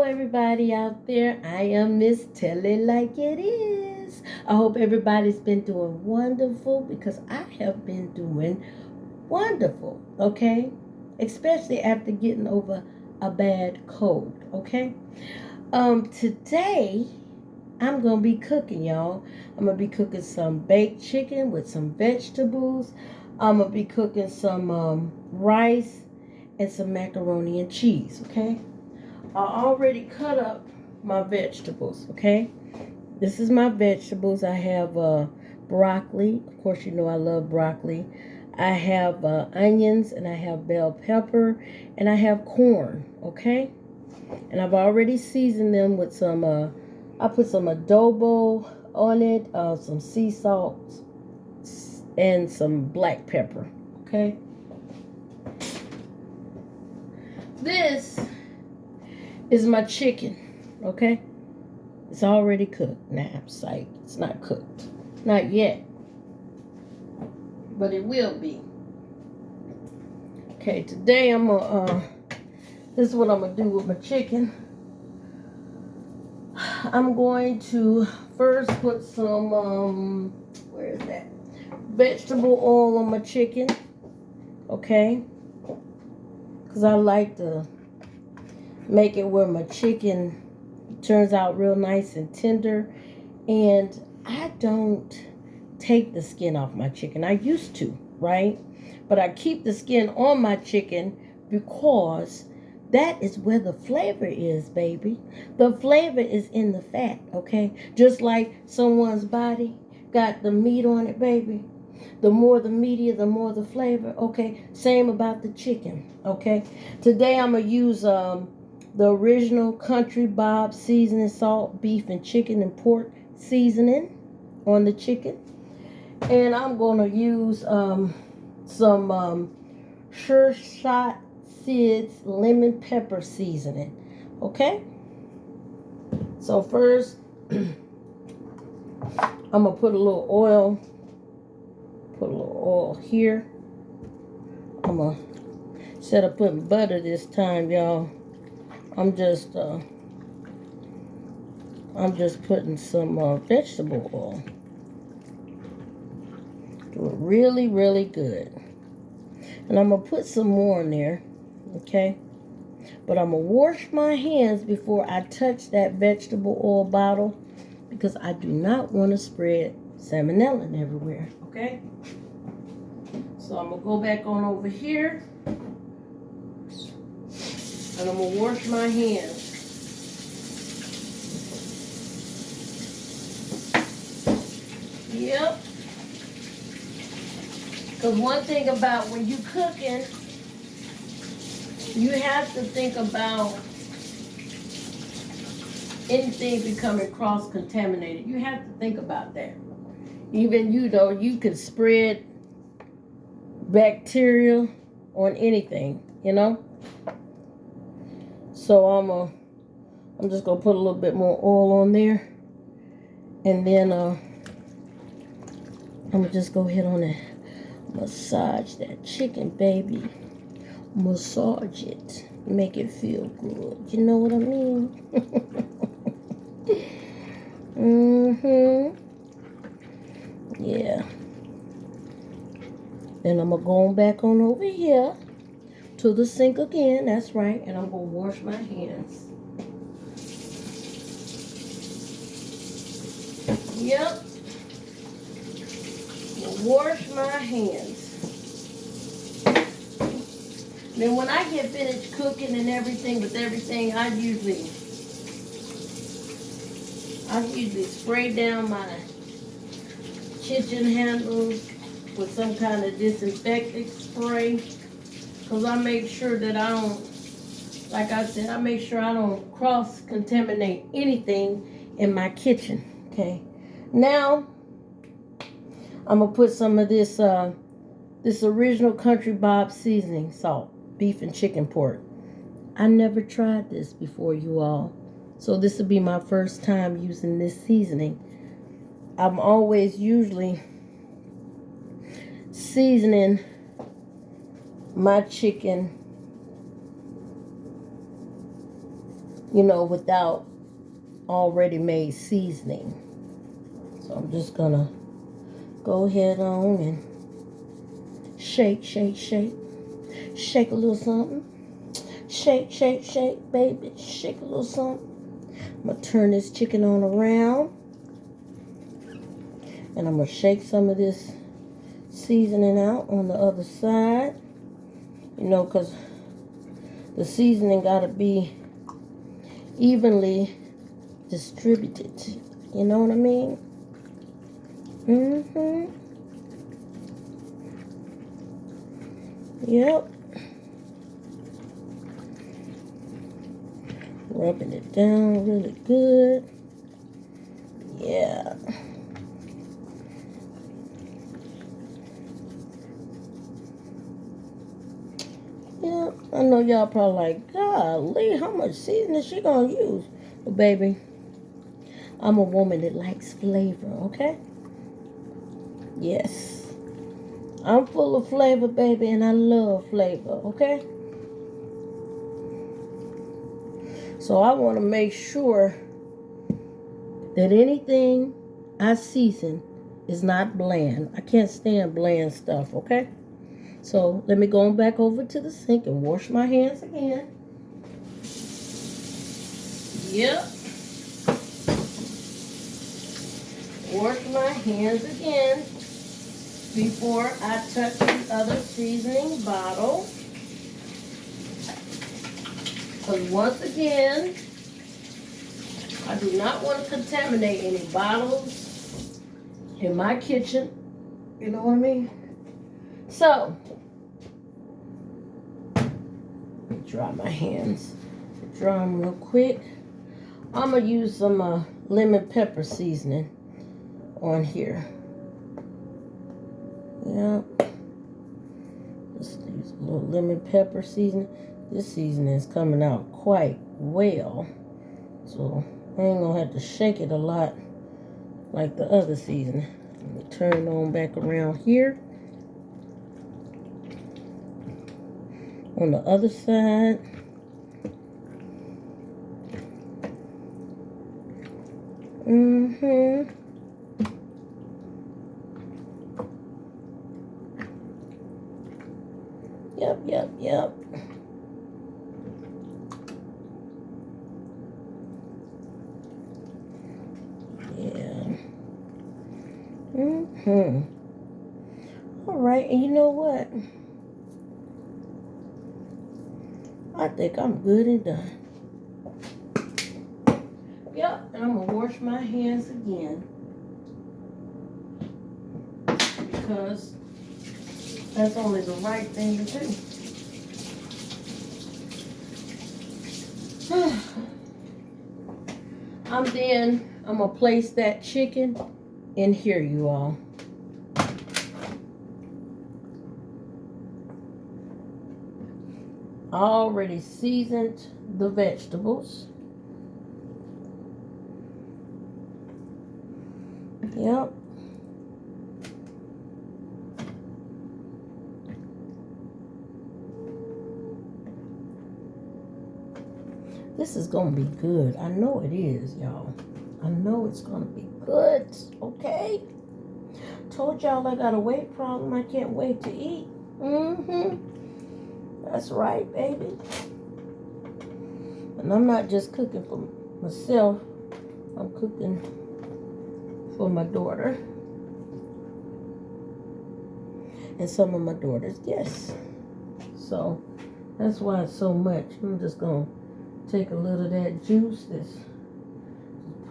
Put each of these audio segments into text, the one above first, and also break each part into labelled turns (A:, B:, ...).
A: everybody out there. I am Miss Tell It Like It Is. I hope everybody's been doing wonderful because I have been doing wonderful, okay? Especially after getting over a bad cold, okay? Today I'm gonna be cooking, y'all. I'm gonna be cooking some baked chicken with some vegetables. I'm gonna be cooking some rice and some macaroni and cheese, okay? I already cut up my vegetables, okay? This is my vegetables. I have broccoli. Of course, you know I love broccoli. I have onions, and I have bell pepper, and I have corn, okay? And I've already seasoned them with some, I put some adobo on it, some sea salt, and some black pepper, okay? This is my chicken, okay? It's already cooked. Nah, it's not cooked. Not yet. But it will be. Okay, today I'm gonna, this is what I'm gonna do with my chicken. I'm going to first put some, where is that? Vegetable oil on my chicken, okay? Because I like to make it where my chicken turns out real nice and tender. And I don't take the skin off my chicken. I used to, right? But I keep the skin on my chicken because that is where the flavor is, baby. The flavor is in the fat, okay? Just like someone's body got the meat on it, baby. The more the meatier, the more the flavor, okay? Same about the chicken, okay? Today I'm going to use the original Country Bob seasoning, salt, beef, and chicken and pork seasoning on the chicken. And I'm going to use some Sure Shot Sid's lemon pepper seasoning. Okay? So first, I'm going to put a little oil. Put a little oil here. I'm going to, instead of putting butter this time, y'all, I'm just putting some vegetable oil. Do it really, really good. And I'm going to put some more in there, okay? But I'm going to wash my hands before I touch that vegetable oil bottle because I do not want to spread salmonella everywhere, okay? So I'm going to go back on over here. And I'm going to wash my hands. Yep. Because one thing about when you cooking, you have to think about anything becoming cross-contaminated. You have to think about that. Even, you know, you can spread bacteria on anything, you know? So I'm just going to put a little bit more oil on there. And then I'm going to just go ahead on and massage that chicken, baby. Massage it. Make it feel good. You know what I mean? Yeah. Then I'm going to go back on over here to the sink again. That's right. And I'm going to wash my hands. Yep. Wash my hands. Then when I get finished cooking and everything I usually spray down my kitchen handles with some kind of disinfectant spray. Because I make sure that I don't, like I said, I make sure I don't cross-contaminate anything in my kitchen. Okay. Now, I'm going to put some of this original Country Bob seasoning salt, beef and chicken pork. I never tried this before, you all. So this will be my first time using this seasoning. I'm always usually seasoning my chicken you know, without already made seasoning. So I'm just gonna go ahead on and shake, shake, shake. Shake a little something. Shake, shake, shake, baby. Shake a little something. I'm gonna turn this chicken on around. And I'm gonna shake some of this seasoning out on the other side. You know, because the seasoning gotta be evenly distributed. You know what I mean? Yep. Rubbing it down really good. Yeah. Yeah, I know y'all probably like, golly, how much seasoning is she gonna use? But baby, I'm a woman that likes flavor, okay? Yes. I'm full of flavor, baby, and I love flavor, okay? So I want to make sure that anything I season is not bland. I can't stand bland stuff, okay? So let me go back over to the sink and wash my hands again. Yep. Wash my hands again before I touch the other seasoning bottle. Because once again, I do not want to contaminate any bottles in my kitchen. You know what I mean? So, let me dry my hands. Dry them real quick. I'm going to use some lemon pepper seasoning on here. Yep. Just use a little lemon pepper seasoning. This seasoning is coming out quite well. So I ain't gonna have to shake it a lot like the other seasoning. Let me turn it on back around here. On the other side. Yep. Yeah. All right, and you know what? I think I'm good and done. Yep, and I'm gonna wash my hands again because that's only the right thing to do. I'm gonna place that chicken in here, you all. I already seasoned the vegetables. Yep. This is gonna be good. I know it is, y'all. I know it's gonna be good. Okay? Told y'all I got a weight problem. I can't wait to eat. That's right, baby. And I'm not just cooking for myself. I'm cooking for my daughter and some of my daughter's guests. So that's why it's so much. I'm just gonna take a little of that juice that's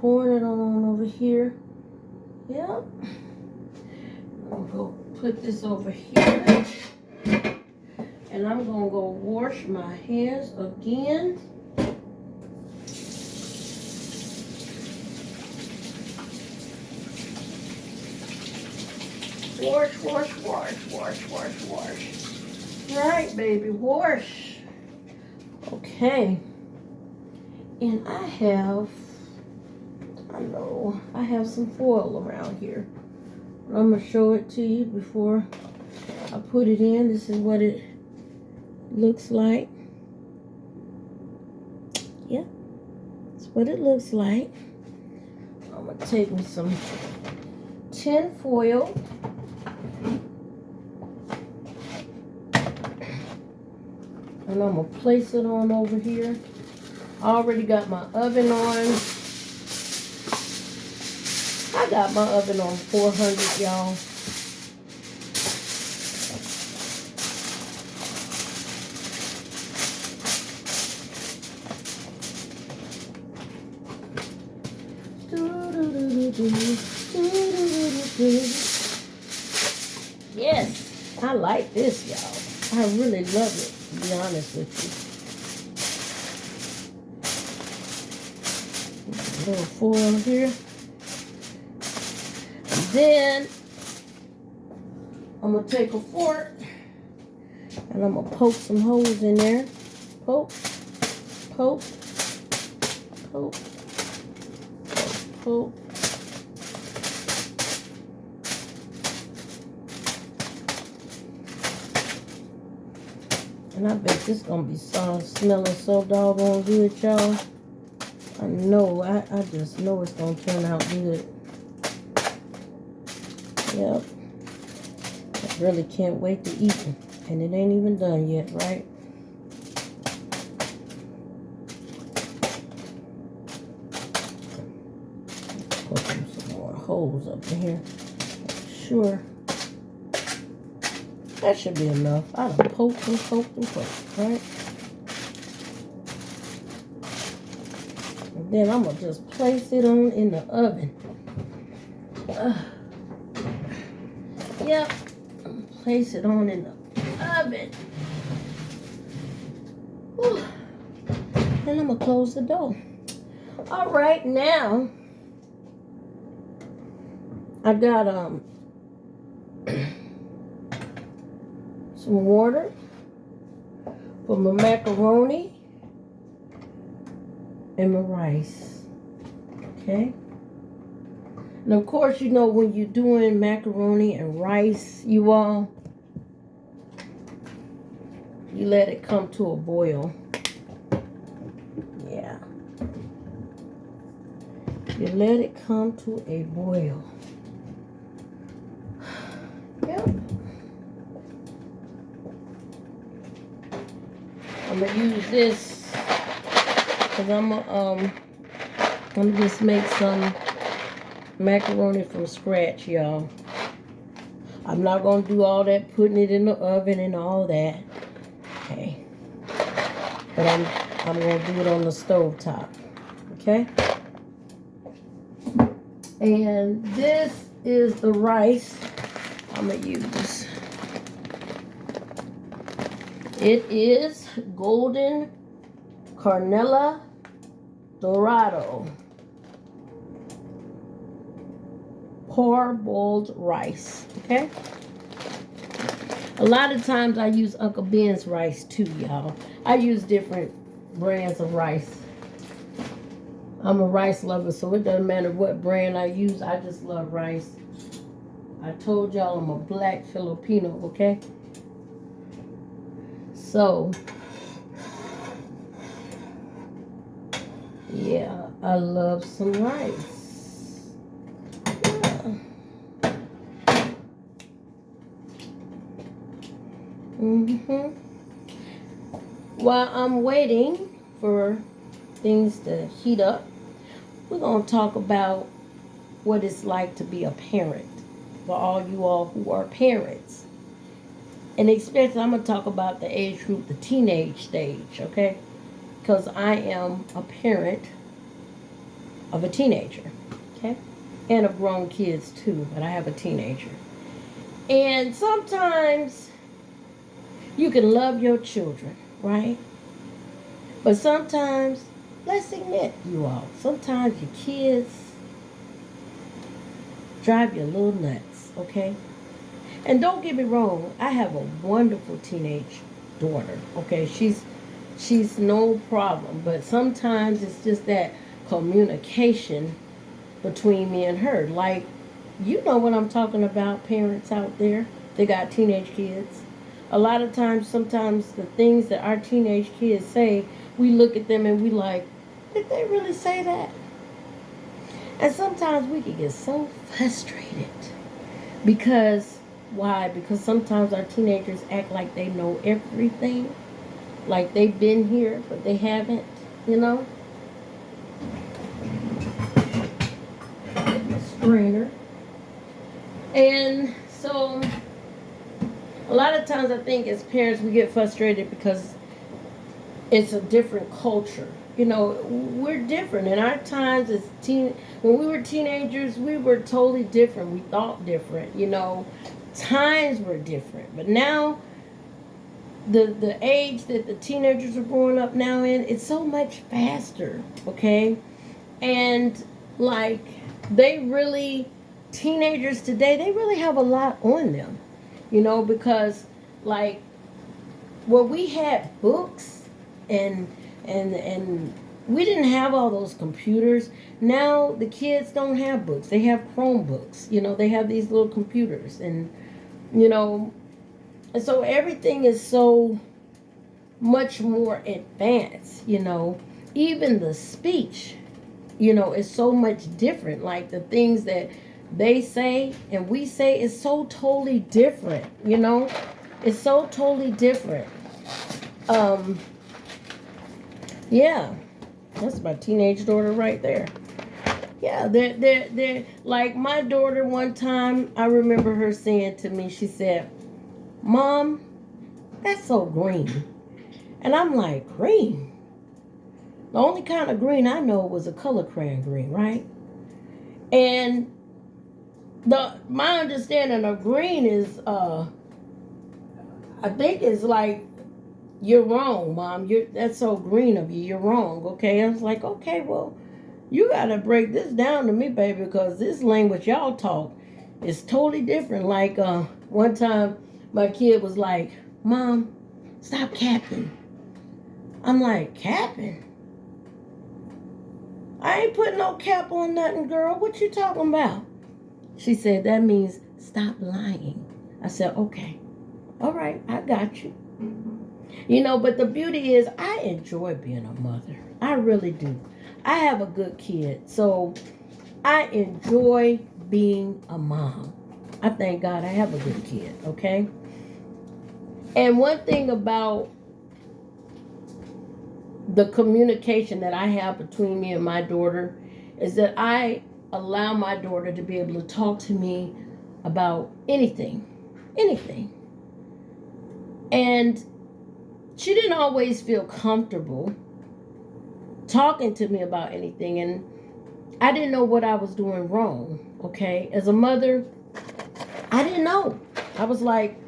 A: pouring it on over here. Yep. I'm gonna go put this over here. And I'm gonna go wash my hands again. Wash. Right, baby, wash. Okay. And I have some foil around here. I'm gonna show it to you before I put it in. This is what it looks like. Yeah. what it looks like. I'm going to take me some tin foil. And I'm going to place it on over here. I already got my oven on. I got my oven on 400, y'all. Yes, I like this, y'all. I really love it, to be honest with you. A little foil here. And then I'm going to take a fork and I'm going to poke some holes in there. Poke, poke, poke, poke. And I bet this gonna be smelling so doggone good, y'all. I know, I just know it's gonna turn out good. Yep. I really can't wait to eat it. And it ain't even done yet, right? Put some more holes up in here. Sure. That should be enough. I done poked and poked and poked, right? And then I'm going to just place it on in the oven. Yep. Place it on in the oven. Whew. Then I'm going to close the door. All right, now I got some water for my macaroni and my rice. Okay. And of course, you know, when you're doing macaroni and rice, you all, you let it come to a boil. Yeah. You let it come to a boil. Yep. I'm gonna use this because I'm gonna just make some macaroni from scratch, y'all. I'm not gonna do all that putting it in the oven and all that. Okay. But I'm gonna do it on the stove top. Okay. And this is the rice I'm gonna use. It is Golden Carnella Dorado parboiled rice. Okay. A lot of times I use Uncle Ben's rice too, y'all. I use different brands of rice. I'm a rice lover, so it doesn't matter what brand I use. I just love rice. I told y'all I'm a black Filipino, okay? So, yeah, I love some rice. Yeah. While I'm waiting for things to heat up, we're going to talk about what it's like to be a parent. For all you all who are parents. And especially, I'm going to talk about the age group, the teenage stage, okay? Because I am a parent of a teenager, okay? And of grown kids too, but I have a teenager. And sometimes you can love your children, right? But sometimes, let's admit, you all, sometimes your kids drive you a little nuts, okay? And don't get me wrong, I have a wonderful teenage daughter, okay? She's no problem, but sometimes it's just that communication between me and her. Like, you know what I'm talking about, parents out there. They got teenage kids. A lot of times, sometimes the things that our teenage kids say, we look at them and we like, Did they really say that? And sometimes we can get so frustrated because why? Because sometimes our teenagers act like they know everything, like they've been here, but they haven't, you know? Strainer. And so a lot of times I think as parents we get frustrated because it's a different culture. You know, we're different. In our times as when we were teenagers, we were totally different. We thought different, you know. Times were different. But now the age that the teenagers are growing up now in, it's so much faster, okay? And like they really teenagers today, they really have a lot on them, you know, because like well we had books and we didn't have all those computers. Now the kids don't have books, they have Chromebooks, you know, they have these little computers, and you know, and so everything is so much more advanced, you know. Even the speech, you know, is so much different. Like the things that they say and we say is so totally different, you know. It's so totally different. Yeah, that's my teenage daughter right there. Yeah, they're like my daughter one time, I remember her saying to me, she said, Mom, that's so green. And I'm like, green? The only kind of green I know was a color crayon green, right? And my understanding of green is I think it's like, you're wrong, Mom. That's so green of you. You're wrong. Okay. I was like, okay, well, you gotta break this down to me, baby, because this language y'all talk is totally different. Like one time my kid was like, Mom, stop capping. I'm like, capping? I ain't putting no cap on nothing, girl. What you talking about? She said, that means stop lying. I said, okay. All right, I got you. You know, but the beauty is I enjoy being a mother. I really do. I have a good kid. So I enjoy being a mom. I thank God I have a good kid, okay? And one thing about the communication that I have between me and my daughter is that I allow my daughter to be able to talk to me about anything. And she didn't always feel comfortable talking to me about anything, and I didn't know what I was doing wrong, okay? As a mother, I didn't know. I was like,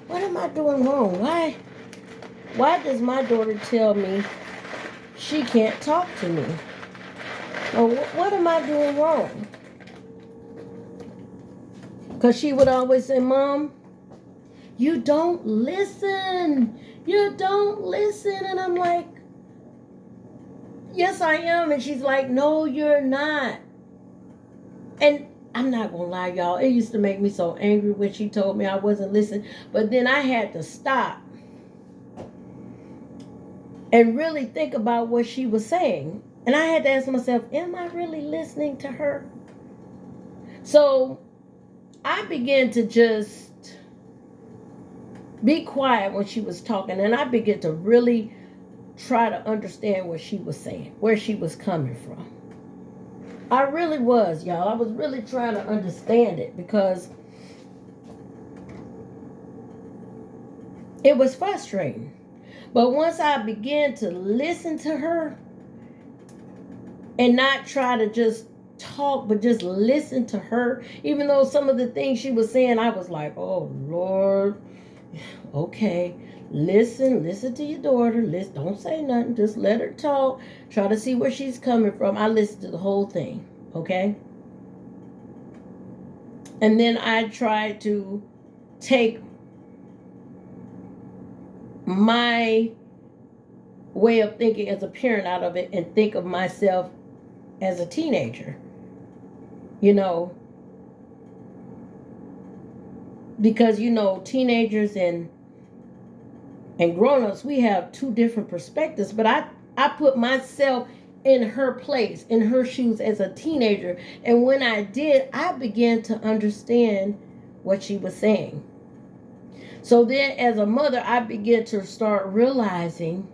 A: what am I doing wrong? Why does my daughter tell me she can't talk to me? Or what am I doing wrong? Because she would always say, Mom, you don't listen. You don't listen. And I'm like, yes, I am. And she's like, no, you're not. And I'm not going to lie, y'all. It used to make me so angry when she told me I wasn't listening. But then I had to stop and really think about what she was saying. And I had to ask myself, am I really listening to her? So I began to just be quiet when she was talking. And I began to really try to understand what she was saying, where she was coming from. I really was, y'all. I was really trying to understand it because it was frustrating. But once I began to listen to her and not try to just talk, but just listen to her, even though some of the things she was saying, I was like, oh, Lord, okay, listen to your daughter. Don't say nothing. Just let her talk. Try to see where she's coming from. I listened to the whole thing, okay? And then I tried to take my way of thinking as a parent out of it and think of myself as a teenager, you know, because, you know, teenagers and grown-ups, we have two different perspectives, but I put myself in her place, in her shoes as a teenager. And when I did, I began to understand what she was saying. So then as a mother, I began to start realizing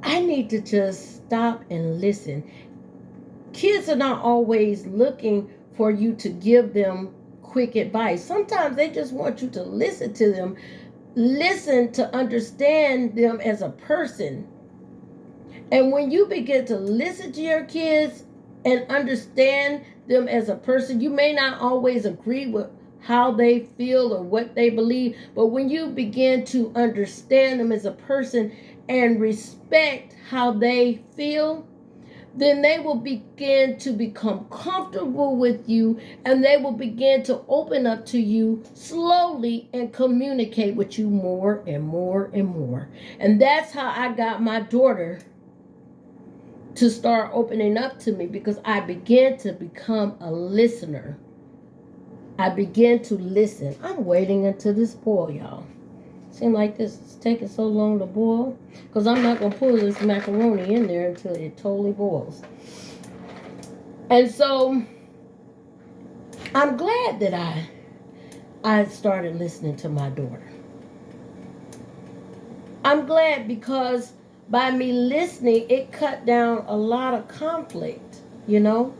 A: I need to just stop and listen. Kids are not always looking for you to give them quick advice. Sometimes they just want you to listen to them, listen to understand them as a person. And when you begin to listen to your kids and understand them as a person, you may not always agree with how they feel or what they believe, but when you begin to understand them as a person and respect how they feel, then they will begin to become comfortable with you, and they will begin to open up to you slowly and communicate with you more and more and more. And that's how I got my daughter to start opening up to me, because I began to become a listener. I began to listen. I'm waiting until this boil, y'all. Seems like this is taking so long to boil, because I'm not going to pull this macaroni in there until it totally boils. And so I'm glad that I started listening to my daughter. I'm glad because by me listening, it cut down a lot of conflict, you know?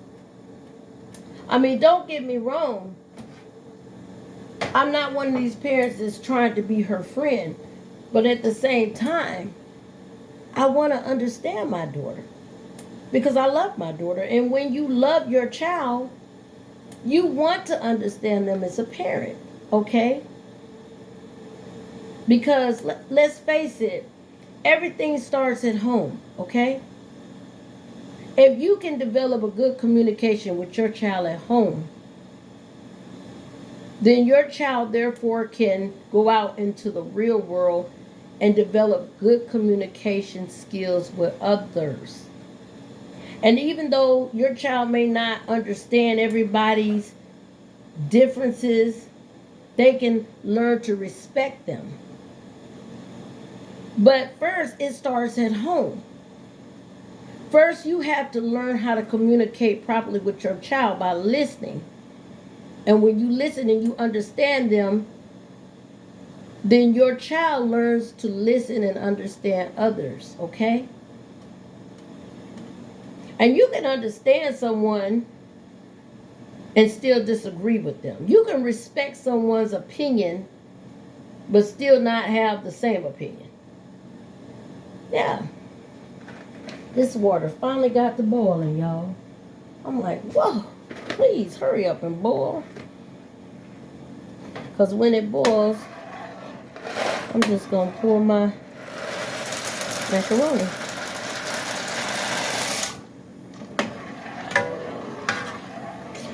A: I mean, don't get me wrong. I'm not one of these parents that's trying to be her friend. But at the same time, I want to understand my daughter, because I love my daughter. And when you love your child, you want to understand them as a parent, okay? Because let's face it, everything starts at home, okay? If you can develop a good communication with your child at home, then your child therefore can go out into the real world and develop good communication skills with others. And even though your child may not understand everybody's differences, they can learn to respect them. But first, it starts at home. First, you have to learn how to communicate properly with your child by listening. And when you listen and you understand them, then your child learns to listen and understand others, okay? And you can understand someone and still disagree with them. You can respect someone's opinion, but still not have the same opinion. Yeah. This water finally got to boiling, y'all. I'm like, whoa, please hurry up and boil. Because when it boils, I'm just going to pour my macaroni.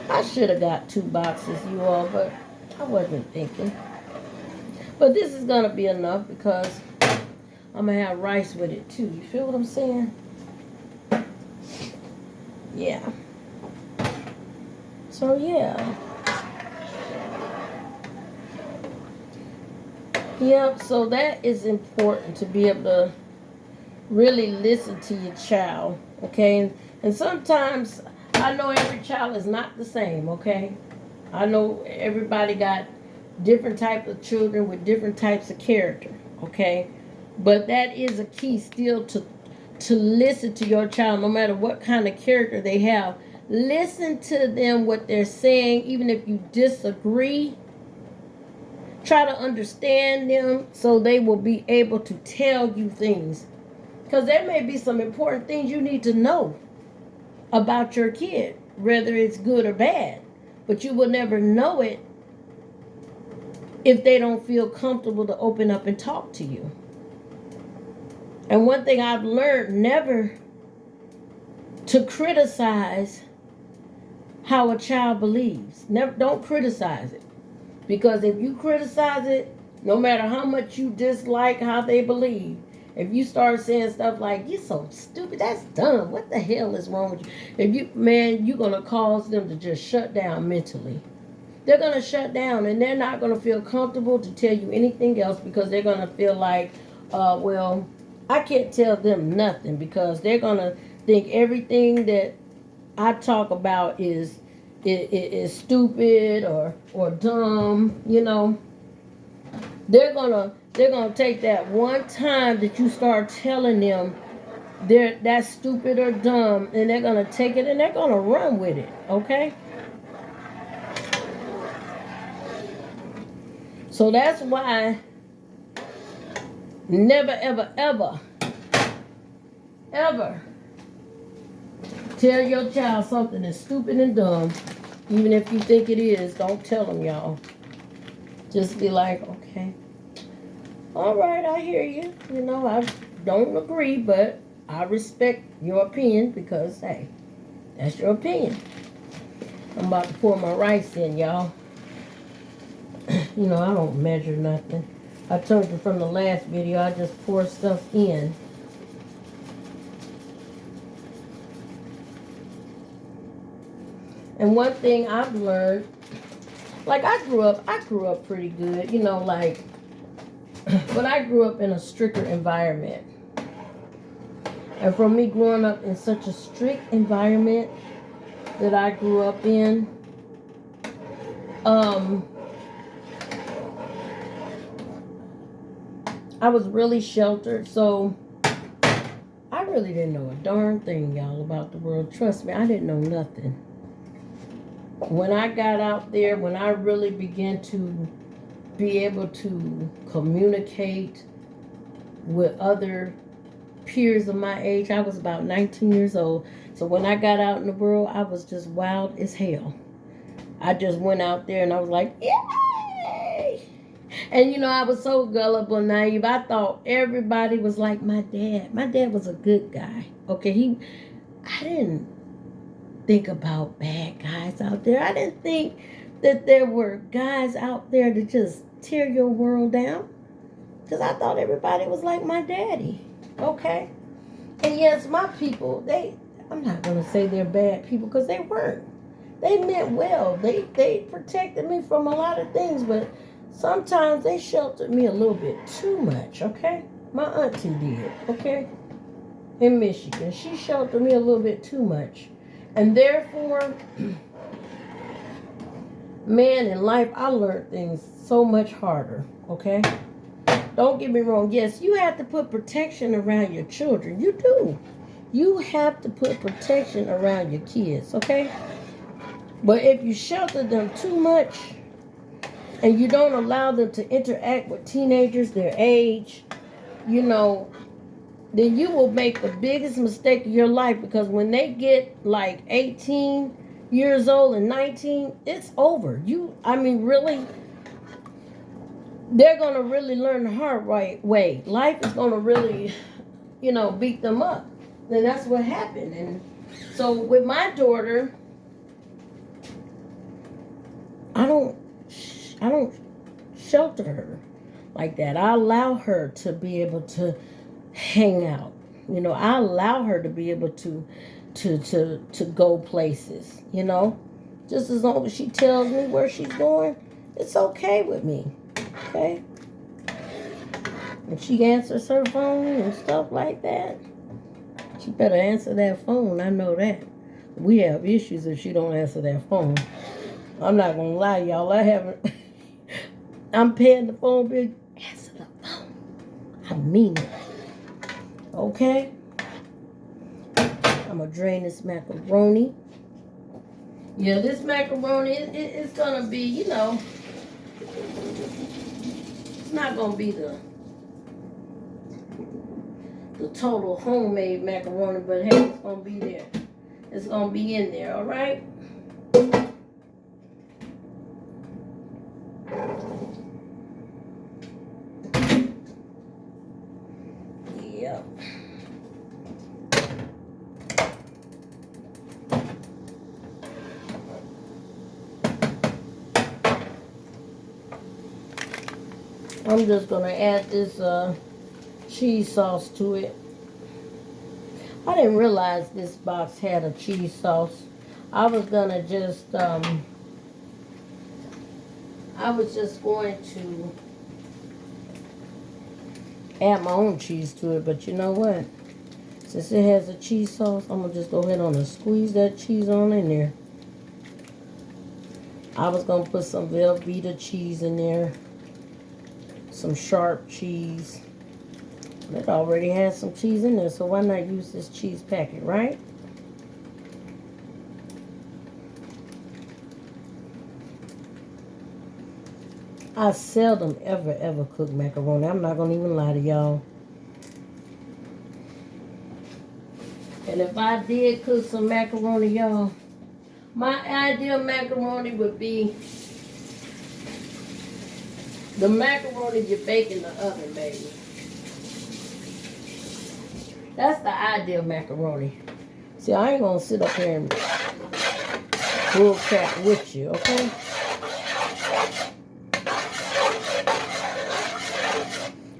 A: I should have got 2 boxes, you all, but I wasn't thinking. But this is going to be enough, because I'm going to have rice with it too. You feel what I'm saying? Yeah. So, yeah. Yep, so that is important, to be able to really listen to your child, okay? And sometimes I know every child is not the same, okay? I know everybody got different types of children with different types of character, okay? But that is a key still to listen to your child, no matter what kind of character they have. Listen to them, what they're saying, even if you disagree. Try to understand them so they will be able to tell you things. Because there may be some important things you need to know about your kid, whether it's good or bad. But you will never know it if they don't feel comfortable to open up and talk to you. And one thing I've learned, never to criticize how a child believes. Never, don't criticize it. Because if you criticize it, no matter how much you dislike how they believe, if you start saying stuff like, "You're so stupid, that's dumb, what the hell is wrong with you?" You're going to cause them to just shut down mentally. They're going to shut down, and they're not going to feel comfortable to tell you anything else, because they're going to feel like, well, I can't tell them nothing because they're gonna think everything that I talk about is stupid or dumb. You know, they're gonna take that one time that you start telling them that's stupid or dumb, and they're gonna take it and they're gonna run with it. Okay. So that's why never ever ever ever tell your child something that's stupid and dumb. Even if you think it is, don't tell them, y'all. Just be like, okay, all right, I hear you. You know, I don't agree, but I respect your opinion because, hey, that's your opinion. I'm about to pour my rice in, y'all. You know, I don't measure nothing. I told you from the last video, I just pour stuff in. And one thing I've learned, like I grew up pretty good, you know, like, but I grew up in a stricter environment. And from me growing up in such a strict environment that I grew up in, I was really sheltered. So I really didn't know a darn thing, y'all, about the world. Trust me, I didn't know nothing. When I got out there, when I really began to be able to communicate with other peers of my age, I was about 19 years old. So when I got out in the world, I was just wild as hell. I just went out there and I was like, yay! And you know, I was so gullible, naive. I thought everybody was like my dad. My dad was a good guy. Okay, I didn't think about bad guys out there. I didn't think that there were guys out there to just tear your world down. Because I thought everybody was like my daddy. Okay? And yes, my people, I'm not going to say they're bad people because they weren't. They meant well. They protected me from a lot of things, but sometimes they sheltered me a little bit too much, okay? My auntie did, okay? In Michigan. She sheltered me a little bit too much. And therefore, man, in life, I learned things so much harder, okay? Don't get me wrong. Yes, you have to put protection around your children. You do. You have to put protection around your kids, okay? But if you shelter them too much and you don't allow them to interact with teenagers their age, you know, then you will make the biggest mistake of your life, because when they get like 18 years old and 19, it's over. Really, they're going to really learn the hard way. Life is going to really, beat them up. And that's what happened. And so with my daughter, I don't shelter her like that. I allow her to be able to hang out. I allow her to be able to go places, Just as long as she tells me where she's going, it's okay with me. Okay? If she answers her phone and stuff like that, she better answer that phone. I know that. We have issues if she don't answer that phone. I'm not gonna lie, y'all. I'm paying the phone bill. Answer the phone. I mean it. Okay? I'm gonna drain this macaroni. Yeah, this macaroni, it's gonna be, it's not gonna be the total homemade macaroni, but hey, it's gonna be there. It's gonna be in there, all right? Yep. I'm just gonna add this cheese sauce to it. I didn't realize this box had a cheese sauce. I was gonna just I was just going to add my own cheese to it. But you know what? Since it has a cheese sauce, I'm going to just go ahead on and squeeze that cheese on in there. I was going to put some Velveeta cheese in there. Some sharp cheese. It already has some cheese in there, so why not use this cheese packet, right? I seldom ever cook macaroni. I'm not going to even lie to y'all. And if I did cook some macaroni, y'all, my ideal macaroni would be the macaroni you bake in the oven, baby. That's the ideal macaroni. See, I ain't going to sit up here and bull crap with you, okay?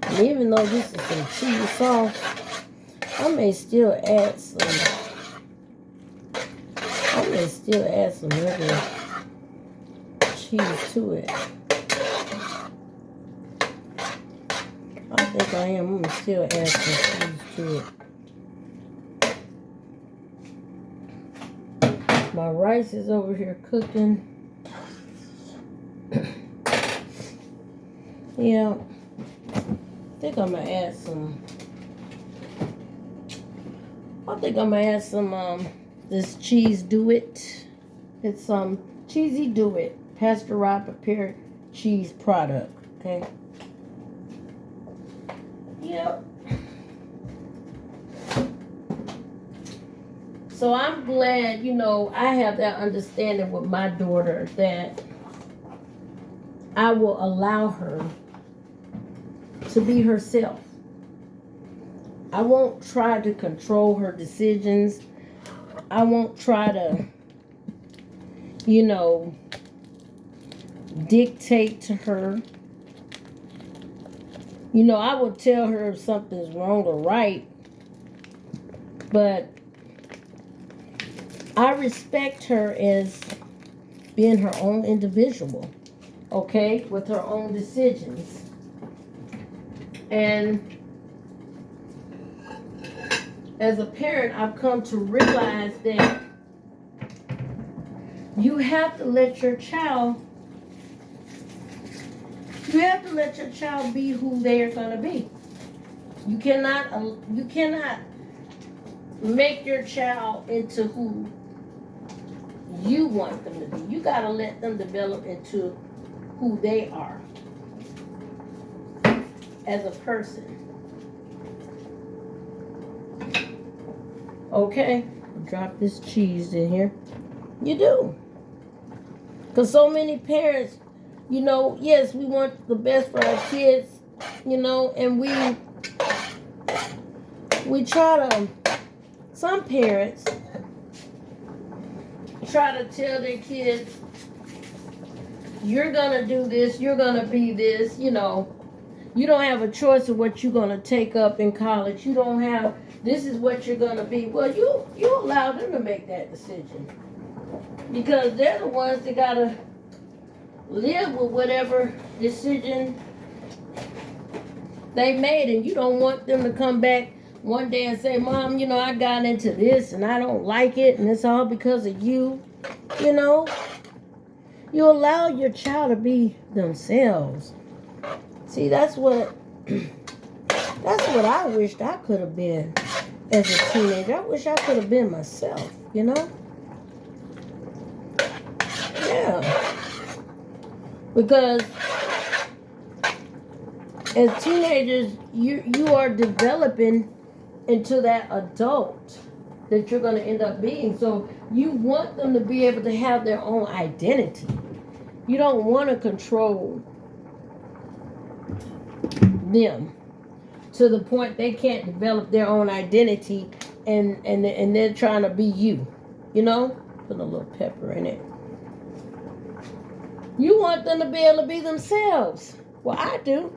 A: And even though this is some cheese sauce, I may still add some regular cheese to it. I think I am. I'm going to still add some cheese to it. My rice is over here cooking. Yeah. I think I'm going to add some, this cheese do-it. It's some cheesy do-it, pasteurized prepared cheese product, okay? Yep. So I'm glad, you know, I have that understanding with my daughter that I will allow her to be herself. I won't try to control her decisions. I won't try to, you know, dictate to her. You know, I will tell her if something's wrong or right, but I respect her as being her own individual, okay, with her own decisions. And as a parent, I've come to realize that you have to let your child be who they are going to be. You cannot make your child into who you want them to be. You got to let them develop into who they are as a person. Okay, drop this cheese in here. You do. Because so many parents, you know, yes, we want the best for our kids, you know, and we try to, some parents try to tell their kids, you're going to do this, you're going to be this, you know. You don't have a choice of what you're going to take up in college. You don't have, this is what you're going to be. Well, you allow them to make that decision. Because they're the ones that got to live with whatever decision they made. And you don't want them to come back one day and say, Mom, you know, I got into this and I don't like it. And it's all because of you. You know, you allow your child to be themselves. See, that's what I wished I could have been as a teenager. I wish I could have been myself, you know? Yeah. Because as teenagers, you are developing into that adult that you're going to end up being. So you want them to be able to have their own identity. You don't want to control them to the point they can't develop their own identity and they're trying to be you. You know? Put a little pepper in it. You want them to be able to be themselves. Well, I do.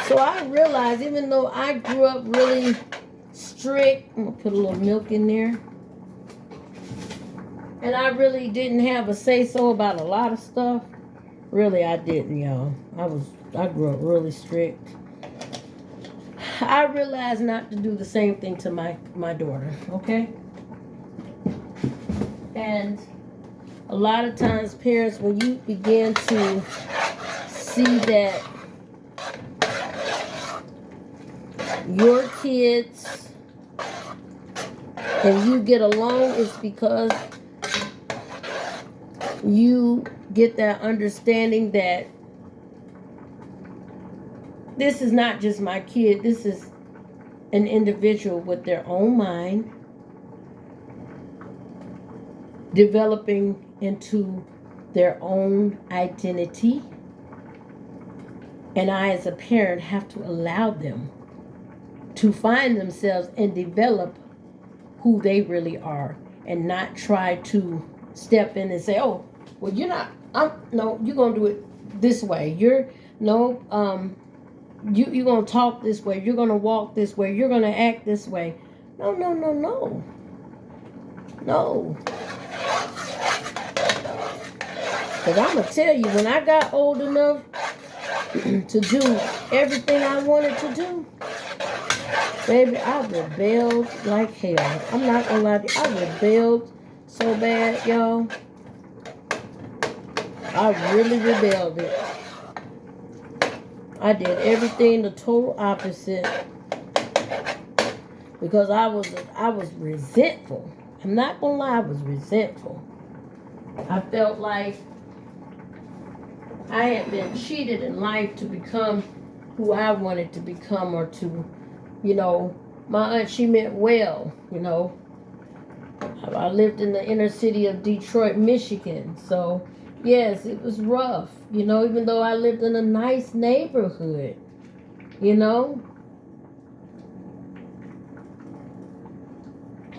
A: So I realized, even though I grew up really strict, I'm going to put a little milk in there. And I really didn't have a say-so about a lot of stuff. Really, I didn't, y'all. I grew up really strict. I realized not to do the same thing to my daughter, okay? And a lot of times, parents, when you begin to see that your kids and you get along, it's because you get that understanding that this is not just my kid, this is an individual with their own mind, developing into their own identity. And I, as a parent, have to allow them to find themselves and develop who they really are, and not try to step in and say, oh, well, you're not, no, you're going to do it this way. You're going to talk this way. You're going to walk this way. You're going to act this way. No. Because I'm going to tell you, when I got old enough to do everything I wanted to do, baby, I rebelled like hell. I'm not going to lie to you. I rebelled so bad, y'all. I really rebelled it. I did everything the total opposite because I was resentful. I'm not going to lie, I was resentful. I felt like I had been cheated in life to become who I wanted to become, or to, my aunt, she meant well, I lived in the inner city of Detroit, Michigan. So, yes, it was rough, even though I lived in a nice neighborhood,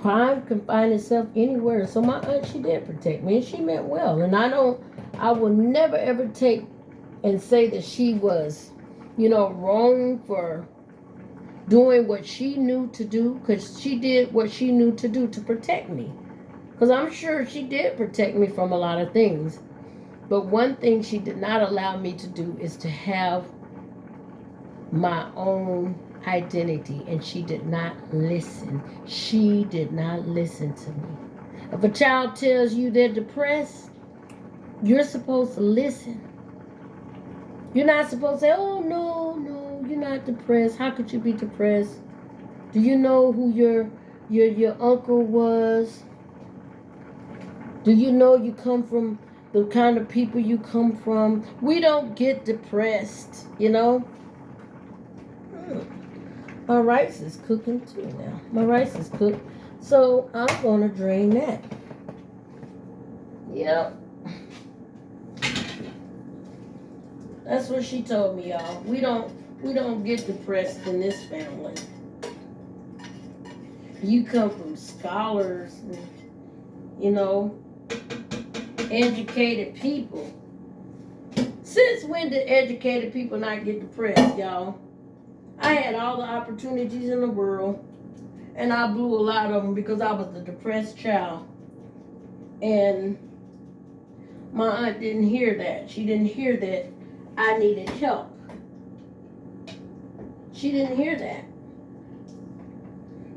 A: Crime can find itself anywhere. So my aunt, she did protect me, and she meant well. And I will never ever take and say that she was, wrong for doing what she knew to do, because she did what she knew to do to protect me. Because I'm sure she did protect me from a lot of things. But one thing she did not allow me to do is to have my own identity, and she did not listen. She did not listen to me. If a child tells you they're depressed, you're supposed to listen. You're not supposed to say, oh, no, you're not depressed. How could you be depressed? Do you know who your uncle was? Do you know you come from the kind of people you come from? We don't get depressed, My rice is cooking too now. My rice is cooked. So I'm going to drain that. Yep. That's what she told me, y'all. We don't get depressed in this family. You come from scholars, and, educated people. Since when did educated people not get depressed, y'all? I had all the opportunities in the world, and I blew a lot of them because I was the depressed child. And my aunt didn't hear that. She didn't hear that I needed help. She didn't hear that.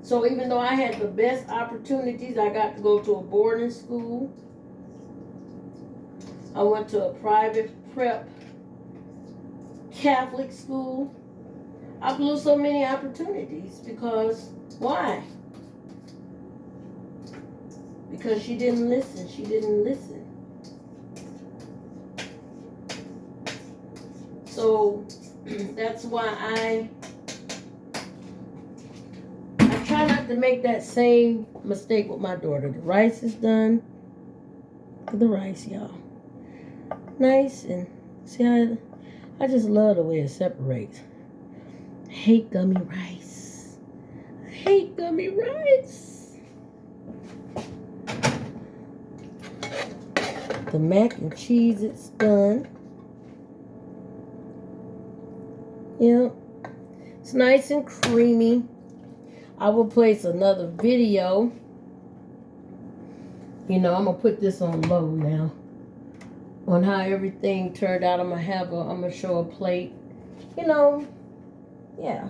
A: So even though I had the best opportunities, I got to go to a boarding school. I went to a private prep Catholic school. I blew so many opportunities because, why? Because she didn't listen. She didn't listen. So that's why I try not to make that same mistake with my daughter. The rice is done. Look at the rice, y'all. Nice, and see how I just love the way it separates. I hate gummy rice. I hate gummy rice. The mac and cheese, it's done. Yep. It's nice and creamy. I will place another video. I'm going to put this on low now. on how everything turned out. I'm gonna show a plate. You know, yeah.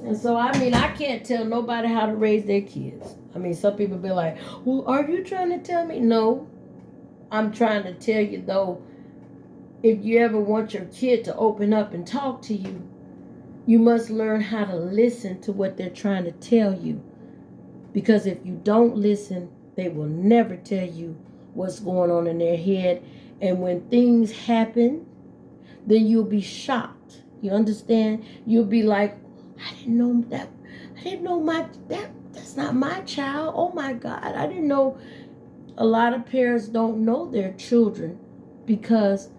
A: And so, I mean, I can't tell nobody how to raise their kids. I mean, some people be like, well, are you trying to tell me? No. I'm trying to tell you, though, if you ever want your kid to open up and talk to you, you must learn how to listen to what they're trying to tell you. Because if you don't listen, they will never tell you what's going on in their head. And when things happen, then you'll be shocked. You understand? You'll be like, I didn't know that. I didn't know that's not my child. Oh my God. I didn't know. A lot of parents don't know their children because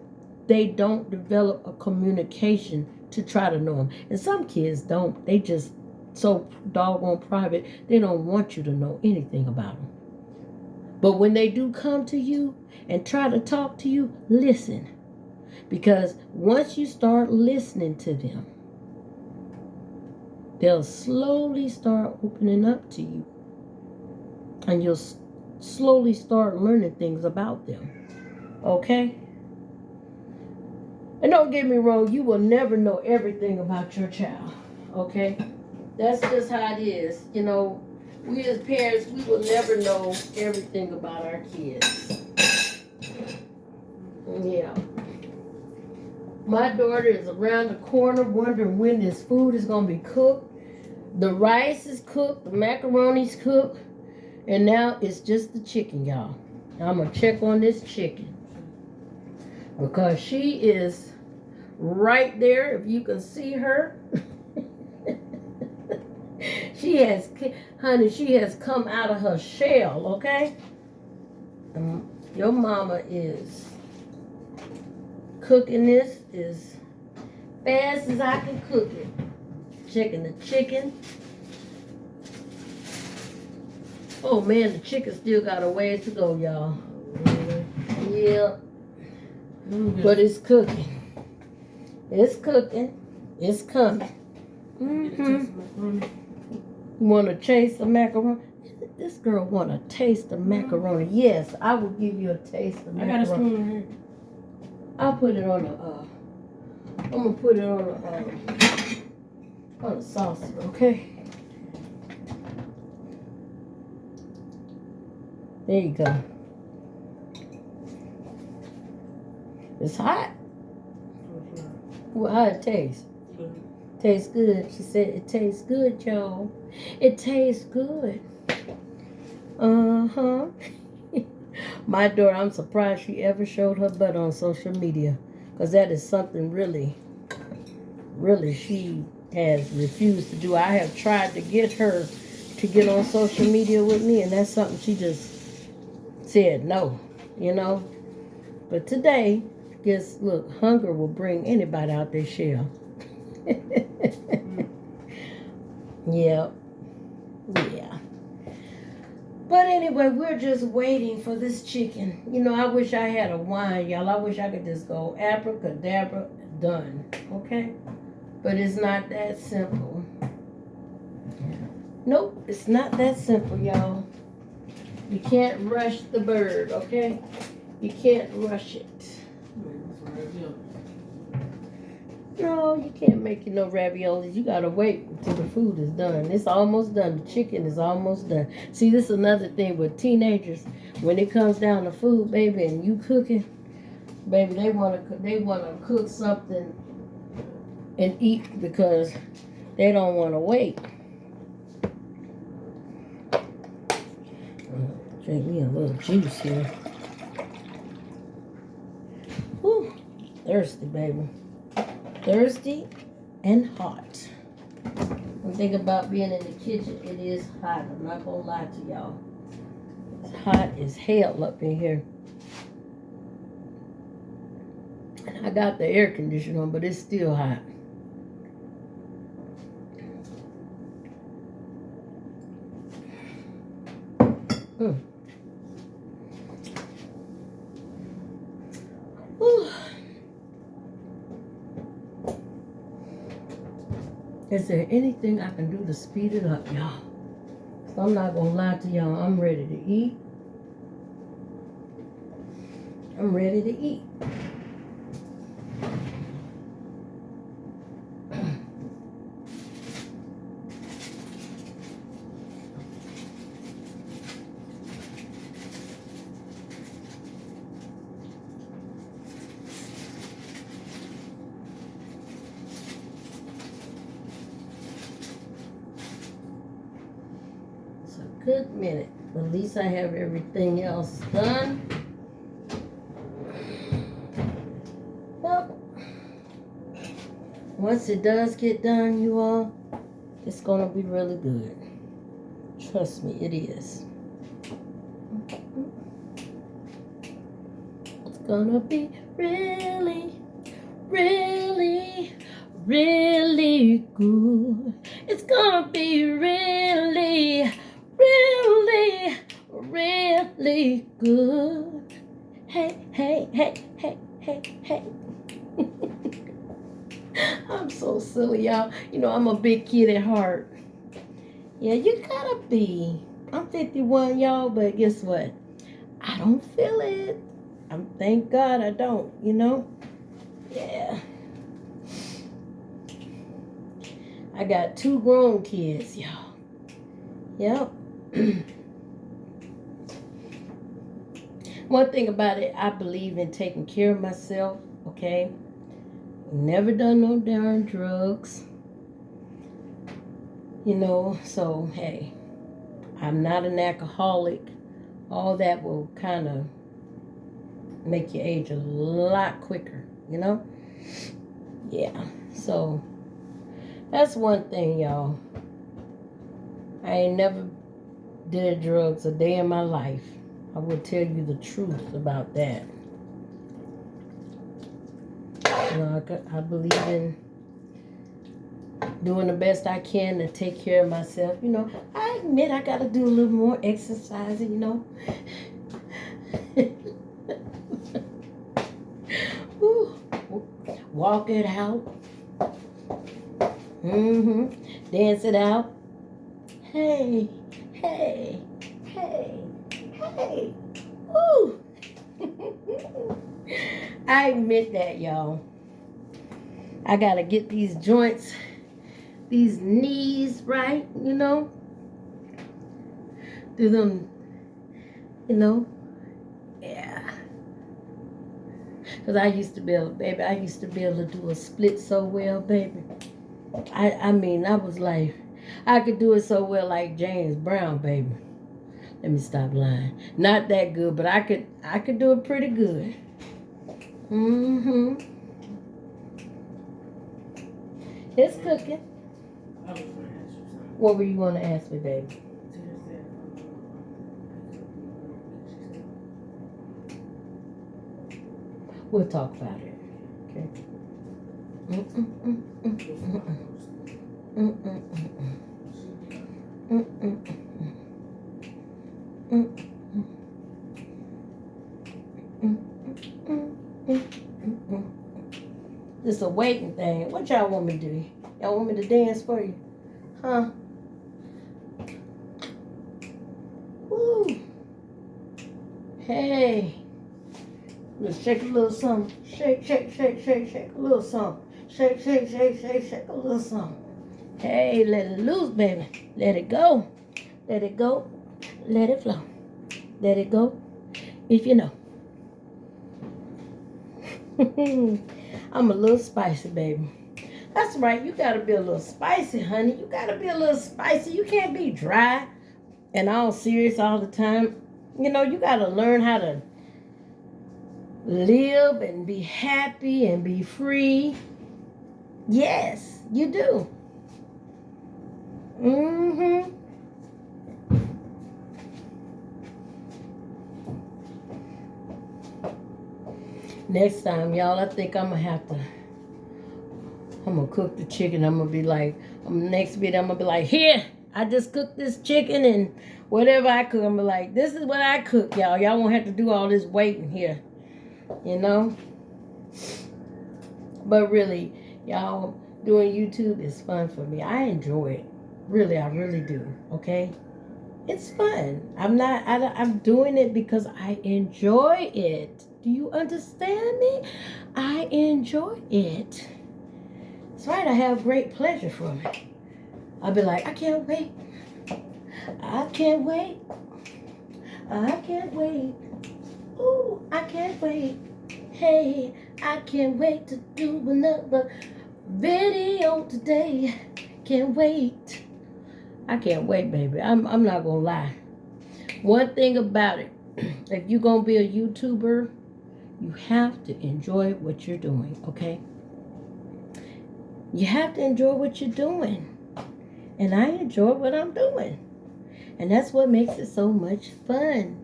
A: they don't develop a communication to try to know them. And some kids don't. They just so doggone private, they don't want you to know anything about them. But when they do come to you and try to talk to you, listen. Because once you start listening to them, they'll slowly start opening up to you. And you'll slowly start learning things about them. Okay? And don't get me wrong, you will never know everything about your child. Okay? That's just how it is. You know, we as parents, we will never know everything about our kids. Yeah. My daughter is around the corner wondering when this food is going to be cooked. The rice is cooked, the macaroni's cooked, and now it's just the chicken, y'all. I'm going to check on this chicken because she is right there, if you can see her. She has come out of her shell, okay? Your mama is cooking this as fast as I can cook it. Checking the chicken. Oh man, the chicken still got a ways to go, y'all. Yeah. But it's cooking. It's cooking. It's coming. Mm-hmm. You want to taste the macaroni? This girl want to taste the macaroni. Yes, I will give you a taste of macaroni. I got a spoon here. I'll put it on I'm gonna put it on a saucer, okay? There you go. It's hot. Well, how it taste? Tastes good. She said it tastes good, y'all. It tastes good. Uh-huh. My daughter, I'm surprised she ever showed her butt on social media. Because that is something really she has refused to do. I have tried to get her to get on social media with me, and that's something she just said no, you know. But today, guess, look, hunger will bring anybody out their shell. Yeah. But anyway, we're just waiting for this chicken. You know, I wish I had a wine, y'all. I wish I could just go abracadabra, done. Okay? But it's not that simple. Nope, it's not that simple, y'all. You can't rush the bird, okay? You can't rush it. No, you can't make you no raviolis. You gotta wait until the food is done. It's almost done. The chicken is almost done. See, this is another thing with teenagers. When it comes down to food, baby, and you cooking, baby, they wanna cook something and eat because they don't wanna wait. Drink me a little juice here. Whew, thirsty, baby. Thirsty and hot. One thing about being in the kitchen, it is hot. I'm not gonna lie to y'all. It's hot as hell up in here. And I got the air conditioner on, but it's still hot. Is there anything I can do to speed it up, y'all? So I'm not gonna lie to y'all. I'm ready to eat. I'm ready to eat. It's a good minute. But at least I have everything else done. Well, once it does get done, you all, it's gonna be really good. Trust me, it is. It's gonna be really, really, really good. It's gonna be really, really, really good. Hey, hey, hey, hey, hey, hey. I'm so silly, y'all. You know, I'm a big kid at heart. Yeah, you gotta be. I'm 51, y'all, but guess what? I don't feel it. Thank God I don't, you know? Yeah. I got 2 grown kids, y'all. Yep. One thing about it, I believe in taking care of myself, okay? Never done no darn drugs. You know, so hey, I'm not an alcoholic. All that will kind of make you age a lot quicker, you know? Yeah, so that's one thing, y'all. I ain't never did drugs a day in my life. I will tell you the truth about that. You know, I believe in doing the best I can to take care of myself. You know, I admit I got to do a little more exercising, you know. Walk it out. Dance it out. Hey, hey, hey, hey. Woo. I admit that, y'all. I got to get these joints, these knees right, you know. Do them, you know. Yeah. Because I used to be able, baby, I used to be able to do a split so well, baby. I mean, I was like, I could do it so well like James Brown, baby. Let me stop lying. Not that good, but I could do it pretty good. It's cooking. What were you going to ask me, baby? We'll talk about it. Okay. This a waiting thing. What y'all want me to do? Y'all want me to dance for you? Huh? Woo. Hey. Let's shake a little something. Shake, shake, shake, shake, shake a little something. Shake, shake, shake, shake, shake a little something. Hey, let it loose, baby. Let it go. Let it go. Let it flow. Let it go. If you know. I'm a little spicy, baby. That's right. You got to be a little spicy, honey. You got to be a little spicy. You can't be dry and all serious all the time. You know, you got to learn how to live and be happy and be free. Yes, you do. Next time, y'all, I think I'm going to cook the chicken. I'm going to be like, next bit, I'm going to be like, here, I just cooked this chicken and whatever I cook, I'm going to be like, this is what I cook, y'all. Y'all won't have to do all this waiting here, you know? But really, y'all, doing YouTube is fun for me. I enjoy it. Really, I really do, okay? It's fun. I'm doing it because I enjoy it. Do you understand me? I enjoy it. That's right, I have great pleasure from it. I'll be like, I can't wait. I can't wait. I can't wait. Ooh, I can't wait. Hey, I can't wait to do another video today. Can't wait. I can't wait, baby. I'm not gonna lie. One thing about it, if you're gonna be a YouTuber, you have to enjoy what you're doing, okay? You have to enjoy what you're doing. And I enjoy what I'm doing. And that's what makes it so much fun.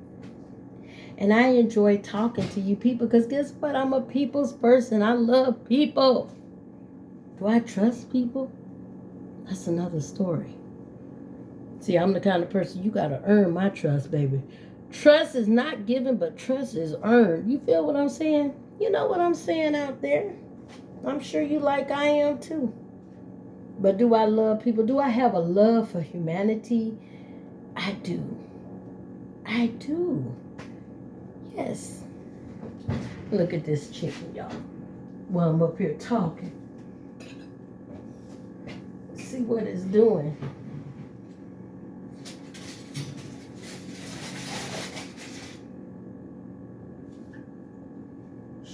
A: And I enjoy talking to you people because guess what? I'm a people's person. I love people. Do I trust people? That's another story. See, I'm the kind of person you got to earn my trust, baby. Trust is not given, but trust is earned. You feel what I'm saying? You know what I'm saying out there? I'm sure you like I am too. But do I love people? Do I have a love for humanity? I do. I do. Yes. Look at this chicken, y'all. While I'm up here talking. See what it's doing.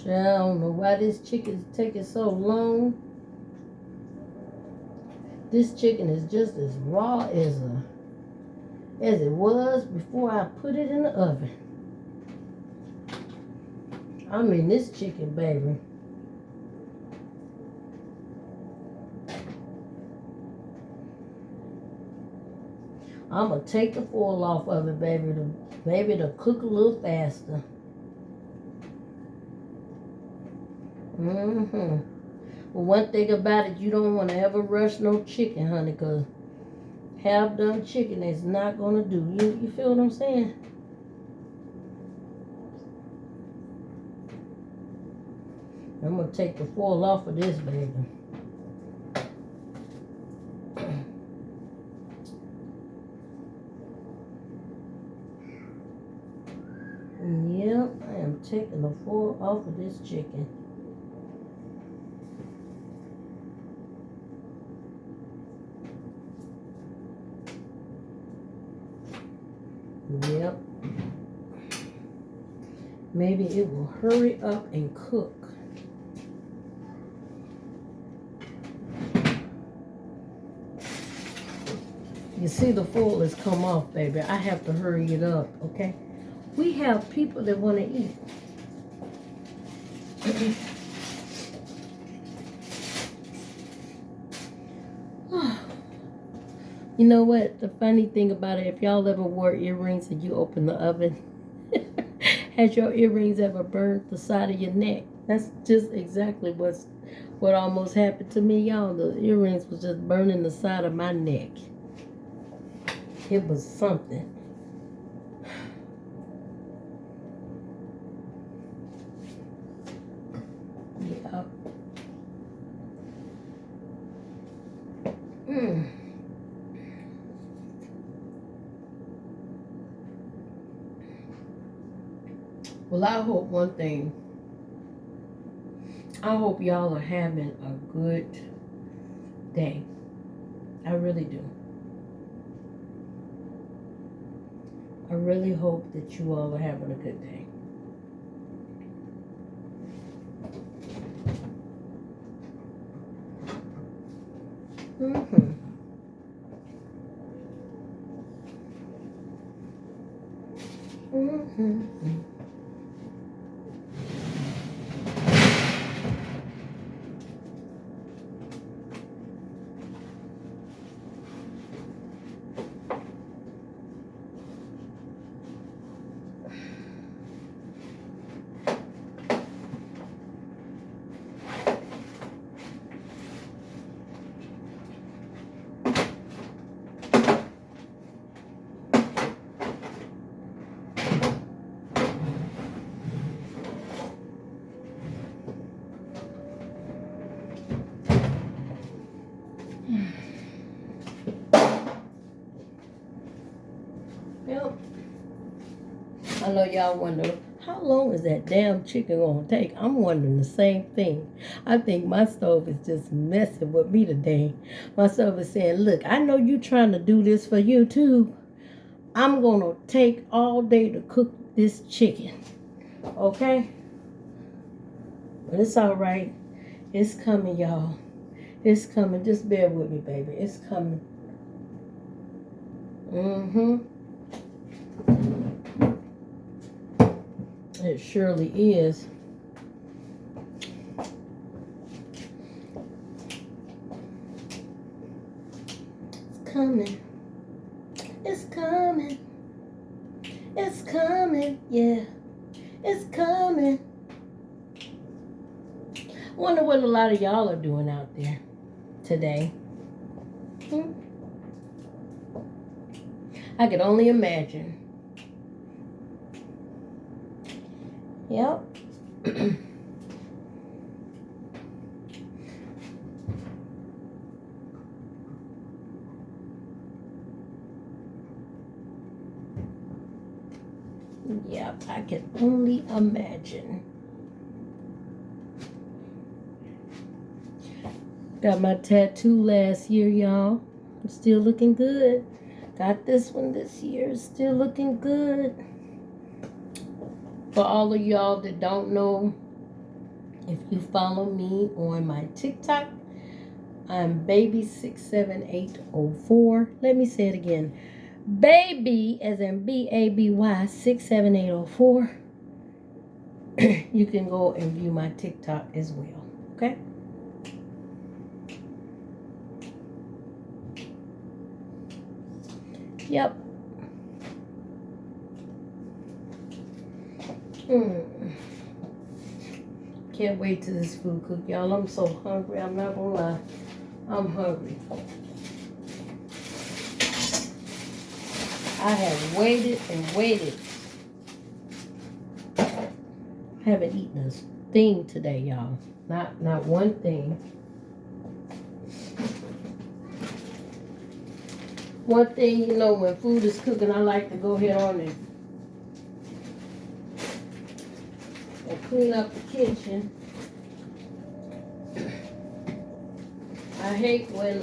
A: I don't know why this chicken's taking so long. This chicken is just as raw as it was before I put it in the oven. I mean, this chicken, baby. I'm going to take the foil off of it, baby, to cook a little faster. Well, one thing about it, you don't want to ever rush no chicken, honey, because half-done chicken is not going to do. You feel what I'm saying? I'm going to take the foil off of this, baby. Yep, I am taking the foil off of this chicken. Yep. Maybe it will hurry up and cook. You see the foil has come off, baby. I have to hurry it up, okay? We have people that want to eat. You know what? The funny thing about it, if y'all ever wore earrings and you open the oven, has your earrings ever burned the side of your neck? That's just exactly what almost happened to me, y'all. The earrings was just burning the side of my neck. It was something. Yeah. Well, I hope one thing. I hope y'all are having a good day. I really do. I really hope that you all are having a good day. I know y'all wonder, how long is that damn chicken gonna take? I'm wondering the same thing. I think my stove is just messing with me today. My stove is saying, look, I know you trying to do this for YouTube. I'm gonna take all day to cook this chicken. Okay? But it's all right. It's coming, y'all. It's coming. Just bear with me, baby. It's coming. It surely is. It's coming. It's coming. It's coming. Yeah. It's coming. Wonder what a lot of y'all are doing out there today. I could only imagine. Yep. Yep, I can only imagine. Got my tattoo last year, y'all. I'm still looking good. Got this one this year. Still looking good. For all of y'all that don't know, if you follow me on my TikTok, I'm baby67804. Let me say it again. Baby, as in BABY 67804. You can go and view my TikTok as well. Okay? Yep. Can't wait till this food cook, y'all. I'm so hungry. I'm not gonna lie. I'm hungry. I have waited and waited. I haven't eaten a thing today, y'all. Not one thing. One thing, you know, when food is cooking, I like to go ahead on and clean up the kitchen. I hate when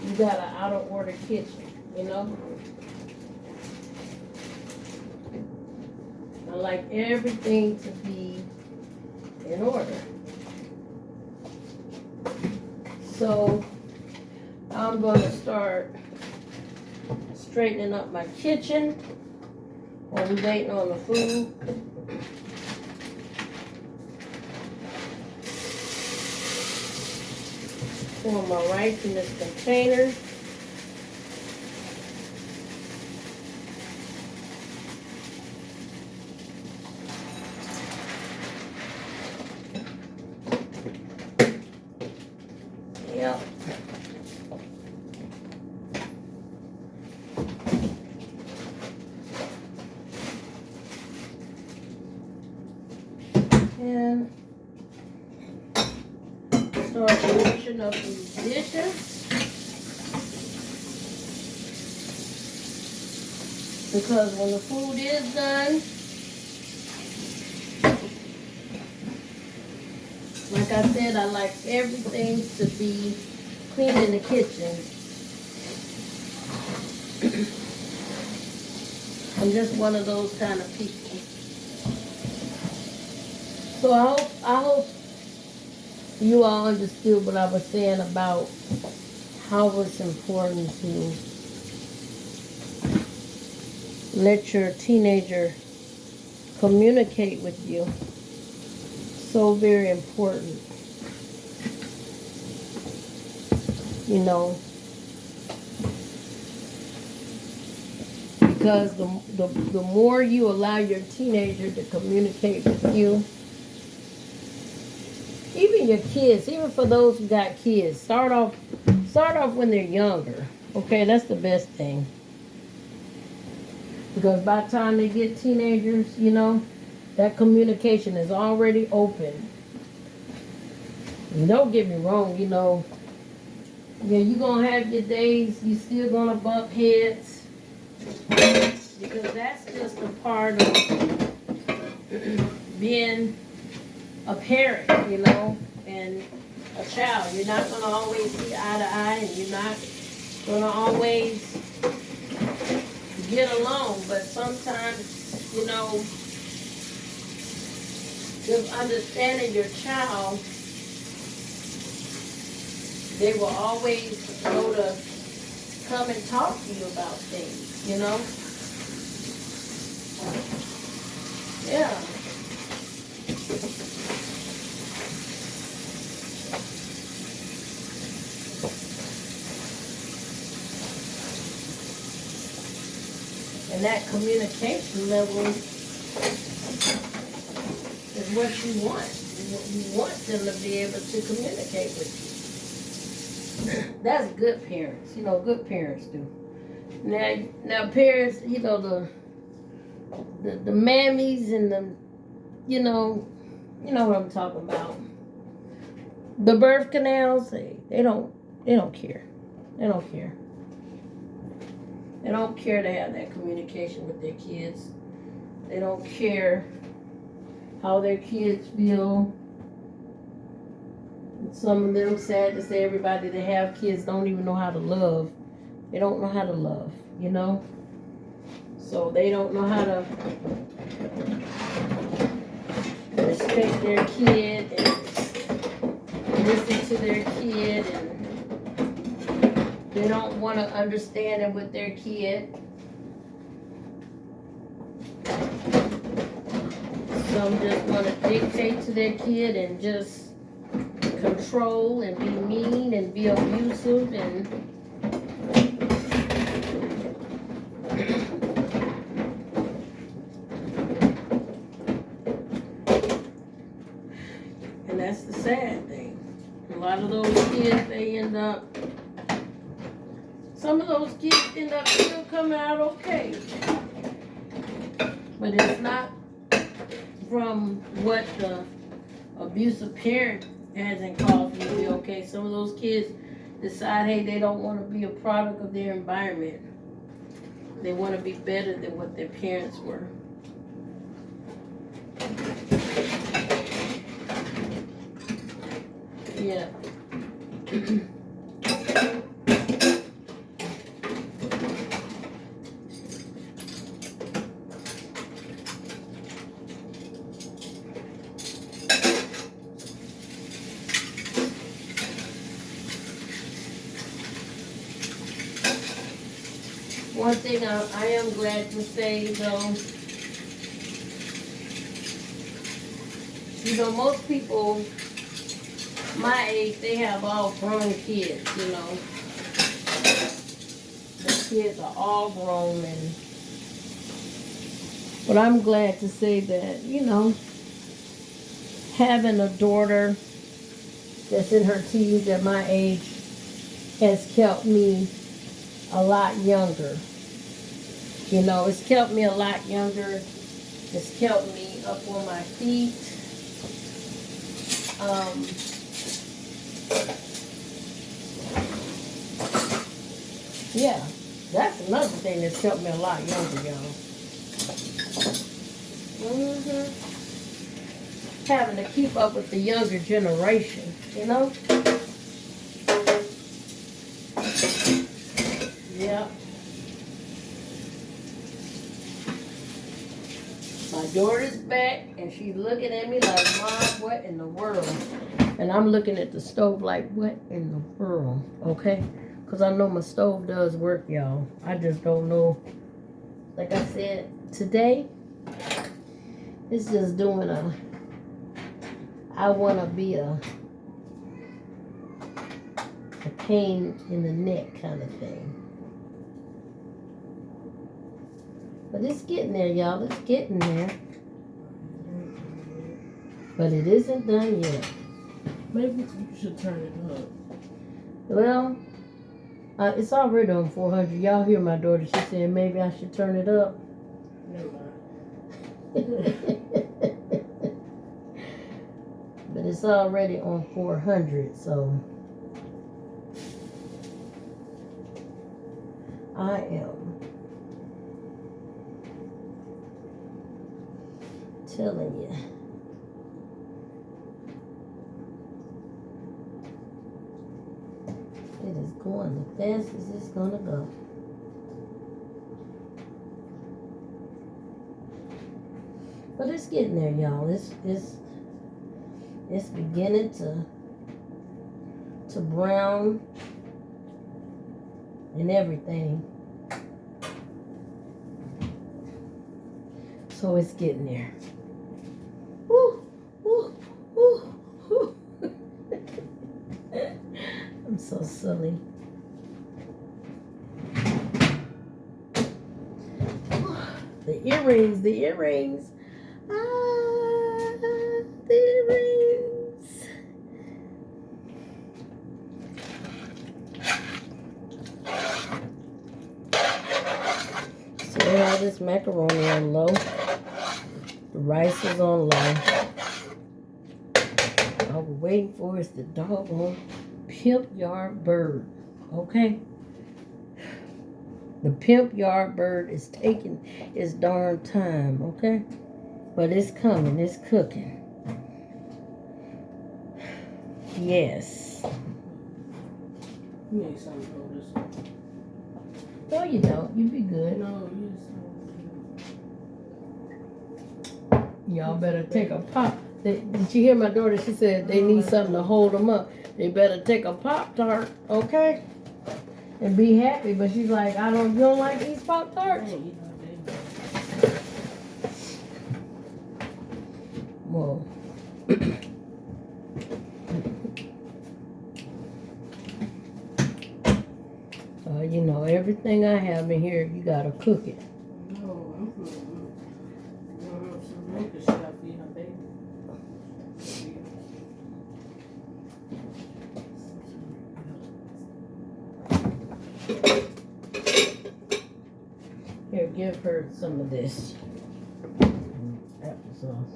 A: you got an out of order kitchen, you know? I like everything to be in order. So I'm going to start straightening up my kitchen while we're waiting on the food. Pour my rice in this container. Yep. And start washing up these dishes. Because when the food is done, like I said, I like everything to be clean in the kitchen. I'm just one of those kind of people. So I hope you all understood what I was saying about how it's important to let your teenager communicate with you. So very important. You know, because the more you allow your teenager to communicate with you, even your kids, even for those who got kids, start off when they're younger. Okay, that's the best thing. Because by the time they get teenagers, you know, that communication is already open. And don't get me wrong, you know, Yeah, you're gonna have your days, you still gonna bump heads. Because that's just a part of being a parent, you know, and a child. You're not gonna always see eye to eye, and you're not gonna always get along. But sometimes, you know, just understanding your child, they will always know to come and talk to you about things, you know? Yeah. And that communication level is what you want. You want them to be able to communicate with you. That's good parents. You know, good parents do. Now parents, you know, the mammies and the, you know what I'm talking about. The birth canals, they don't care. They don't care. They don't care to have that communication with their kids. They don't care how their kids feel. And some of them, sad to say, everybody that have kids don't even know how to love. They don't know how to love, you know? So they don't know how to respect their kid and listen to their kid, and they don't want to understand it with their kid. Some just want to dictate to their kid and just control and be mean and be abusive and that's the sad thing. A lot of those kids, some of those kids end up still coming out okay. But it's not from what the abusive parent hasn't caused them to be okay. Some of those kids decide, hey, they don't want to be a product of their environment. They want to be better than what their parents were. Yeah. One thing I am glad to say, though, you know, most people my age, they have all grown kids, you know. The kids are all grown, but I'm glad to say that, you know, having a daughter that's in her teens at my age has kept me a lot younger. You know, it's kept me a lot younger. It's kept me up on my feet. Yeah, that's another thing that's kept me a lot younger, y'all. Having to keep up with the younger generation, you know? Yeah. My daughter's back, and she's looking at me like, Mom, what in the world? And I'm looking at the stove like, what in the world? Okay? Because I know my stove does work, y'all. I just don't know. Like I said, today, it's just doing I want to be a pain in the neck kind of thing. But it's getting there, y'all. It's getting there. But it isn't done yet.
B: Maybe you should turn it up.
A: Well, it's already on 400. Y'all hear my daughter. She said maybe I should turn it up.
B: Never mind.
A: But it's already on 400, so I am telling you. It is going the fastest it's gonna go. But it's getting there, y'all. It's beginning to brown and everything. So it's getting there. Woo, woo, woo, woo. I'm so silly. The earrings. The earrings. So we have this macaroni on low. The rice is on low. All we're waiting for is the doggone Pimp Yard bird. Okay? The Pimp Yard bird is taking its darn time, okay? But it's coming, it's cooking. Yes.
B: You need something for this one.
A: No, you don't. You be good.
B: No, you
A: Y'all better take a pop. Did you hear my daughter? She said they need something to hold them up. They better take a Pop-Tart, okay? And be happy. But she's like, you don't like these Pop-Tarts? Whoa. You know, everything I have in here, you gotta cook it.
B: No, I'm some milk and shit I feed her baby.
A: Here, give her some of this applesauce.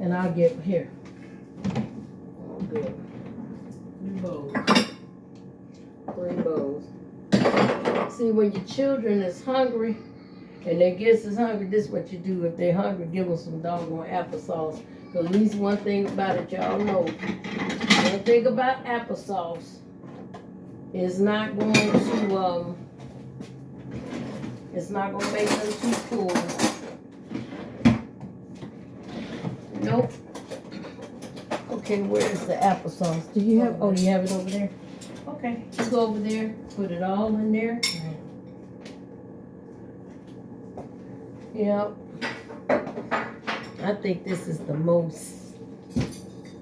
A: And I'll get, here. Oh, good.
B: 3 bowls.
A: 3 bowls. See, when your children is hungry, and their guests is hungry, this is what you do. If they're hungry, give them some doggone applesauce. Because at least one thing about it, y'all know. One thing about applesauce is not going to, it's not going to make them too full. Nope. Okay, where's the applesauce? Do you have, oh, you have it over there? Okay, you go over there, put it all in there. Yep. I think this is the most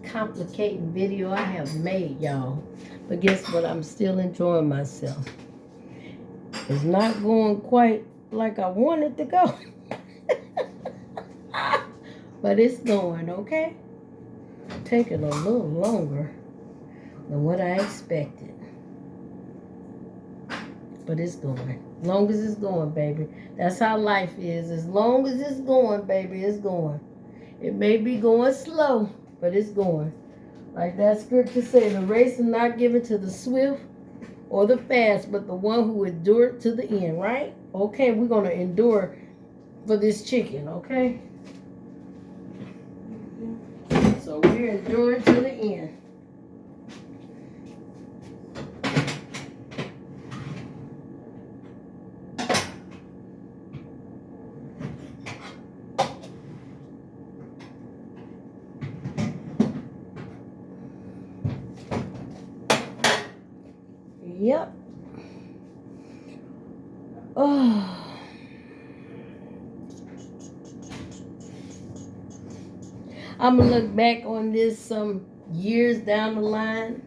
A: complicated video I have made, y'all. But guess what? I'm still enjoying myself. It's not going quite like I want it to go. But it's going, okay? Taking a little longer than what I expected. But it's going. As long as it's going, baby. That's how life is. As long as it's going, baby, it's going. It may be going slow, but it's going. Like that scripture says, the race is not given to the swift or the fast, but the one who endured to the end, right? Okay, we're going to endure for this chicken, okay? So we're enduring to the end. Yep. Oh. I'm going to look back on this some years down the line.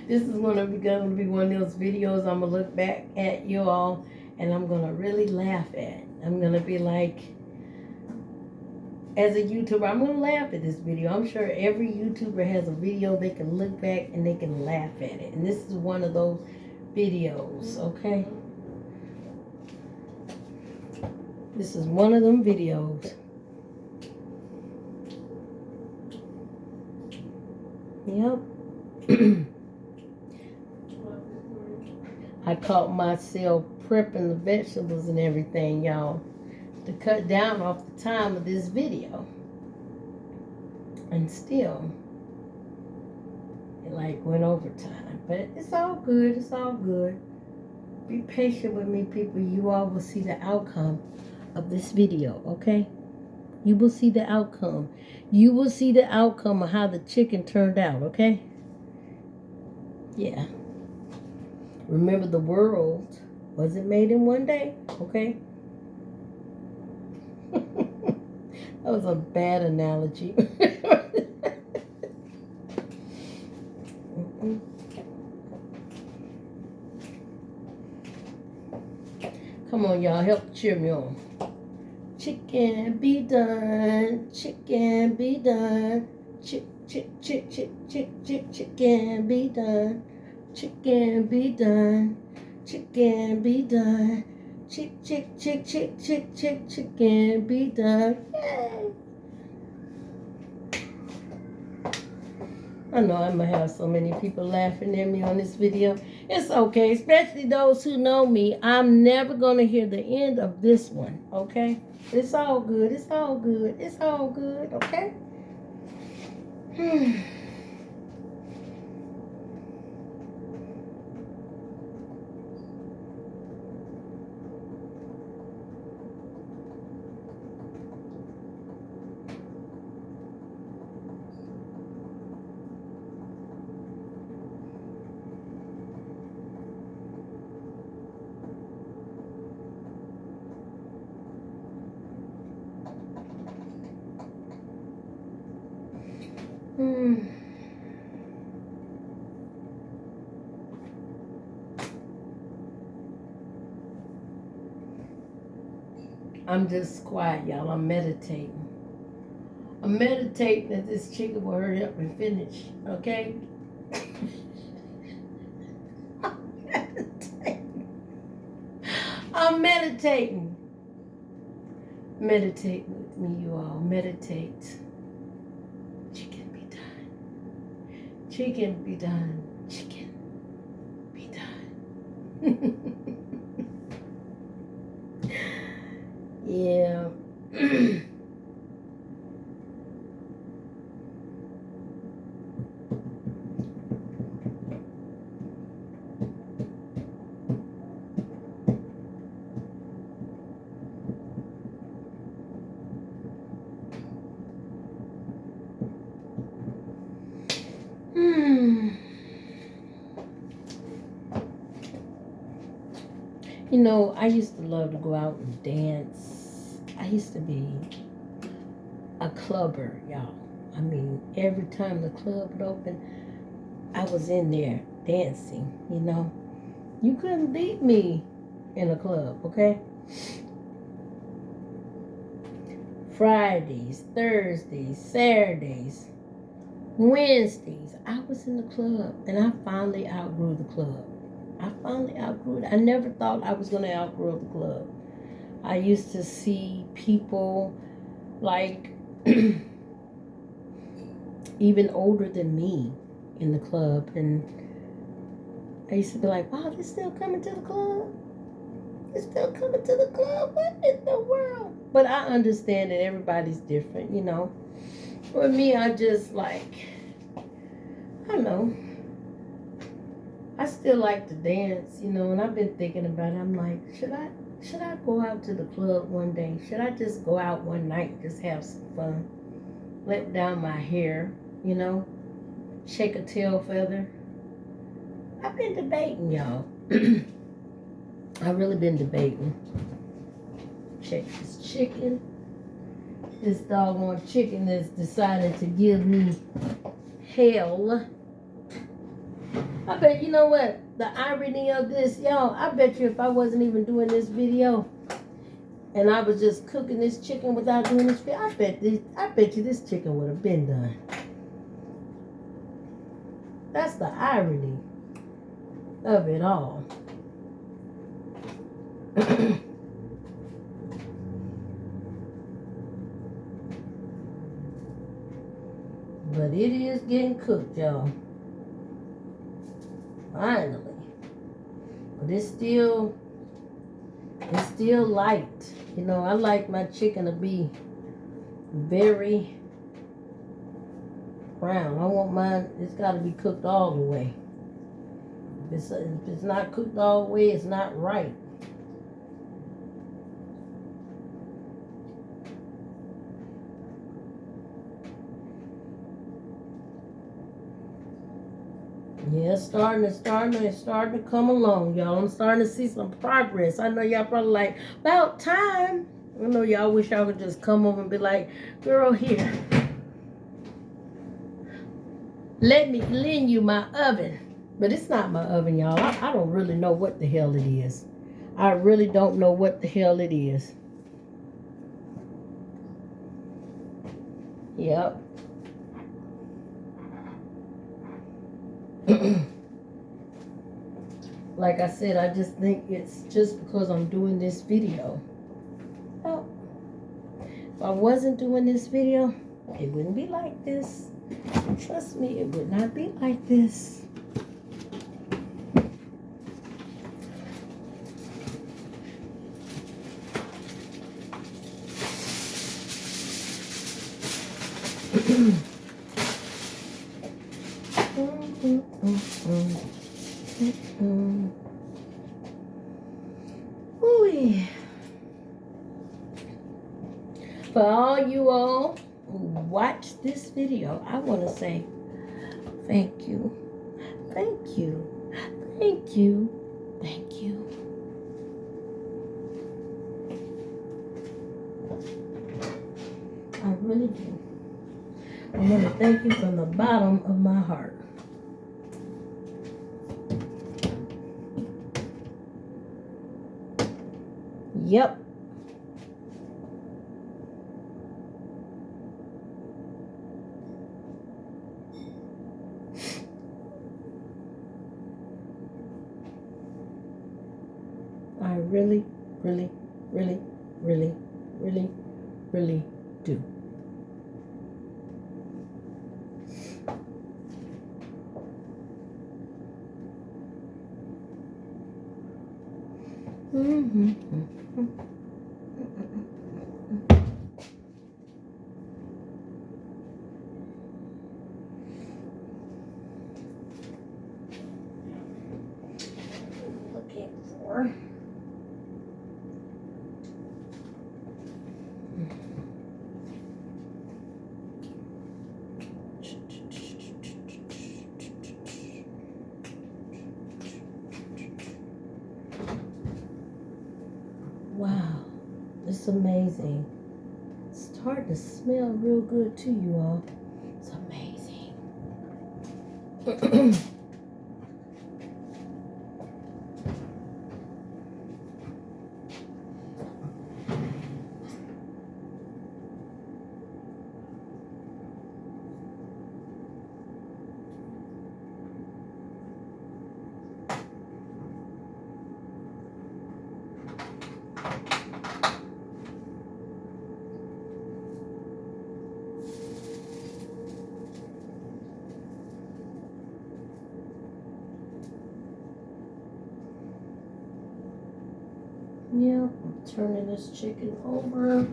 A: This is going to be one of those videos I'm going to look back at you all and I'm going to really laugh at. I'm going to be like, as a YouTuber, I'm going to laugh at this video. I'm sure every YouTuber has a video they can look back and they can laugh at it. And this is one of those videos, okay? This is one of them videos. Yep. I caught myself prepping the vegetables and everything, y'all, to cut down off the time of this video. And still, it like went overtime. But it's all good. It's all good. Be patient with me, people. You all will see the outcome of this video, okay? You will see the outcome. You will see the outcome of how the chicken turned out, okay? Yeah. Remember, the world wasn't made in one day, okay? That was a bad analogy. Come on, y'all. Help cheer me on. Chicken be done. Chicken be done. Chicken be done. Chicken be done. Chicken be done. Chicken be done. Yay. I know I'm gonna have so many people laughing at me on this video. It's okay, especially those who know me. I'm never gonna hear the end of this one, okay? It's all good, it's all good, it's all good, okay? I'm just quiet, y'all. I'm meditating. I'm meditating that this chicken will hurry up and finish, okay? I'm meditating. Meditate with me, you all. Meditate. Chicken be done. Chicken be done. Chicken be done. Yeah. You know, I used to love to go out and dance. I used to be a clubber, y'all. I mean, every time the club would open, I was in there dancing, you know. You couldn't beat me in a club, okay? Fridays, Thursdays, Saturdays, Wednesdays, I was in the club, and I finally outgrew the club. I finally outgrew it. I never thought I was going to outgrow the club. I used to see people like even older than me in the club, and I used to be like, wow, they're still coming to the club? They're still coming to the club? What in the world? But I understand that everybody's different, you know. For me, I just like, I don't know. I still like to dance, you know, and I've been thinking about it. I'm like, should I go out to the club one day? Should I just go out one night and just have some fun? Let down my hair, you know, shake a tail feather. I've been debating, y'all. I've really been debating. Check this chicken. This doggone chicken that's decided to give me hell. I bet, you know what, the irony of this, y'all, I bet you if I wasn't even doing this video and I was just cooking this chicken without doing this video, I bet you this chicken would have been done. That's the irony of it all. But it is getting cooked, y'all. Finally. But it's still still light. You know, I like my chicken to be very brown. I want mine, it's got to be cooked all the way. If it's not cooked all the way, it's not right. Yeah, it's starting to come along, y'all. I'm starting to see some progress. I know y'all probably like, about time. I know y'all wish y'all could just come over and be like, girl, here, let me lend you my oven. But it's not my oven, y'all. I don't really know what the hell it is. I really don't know what the hell it is. Yep. Like I said, I just think it's just because I'm doing this video. Well, if I wasn't doing this video, it wouldn't be like this. Trust me, it would not be like this. Ooh. For all you all who watch this video, I want to say thank you. Thank you. Thank you. Thank you. I really do. I want to thank you from the bottom of my heart. Yep. I really, really, really, really, really, really do. Looking for. Wow, it's amazing. It's starting to smell real good too, you all. It's amazing. Yeah, I'm turning this chicken over.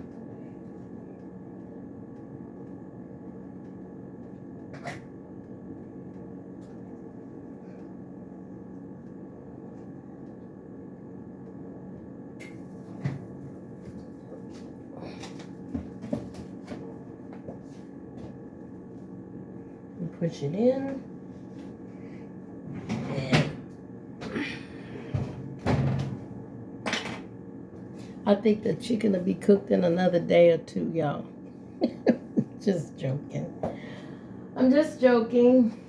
A: And push it in. I think the chicken will be cooked in another day or two, y'all. Just joking. I'm just joking.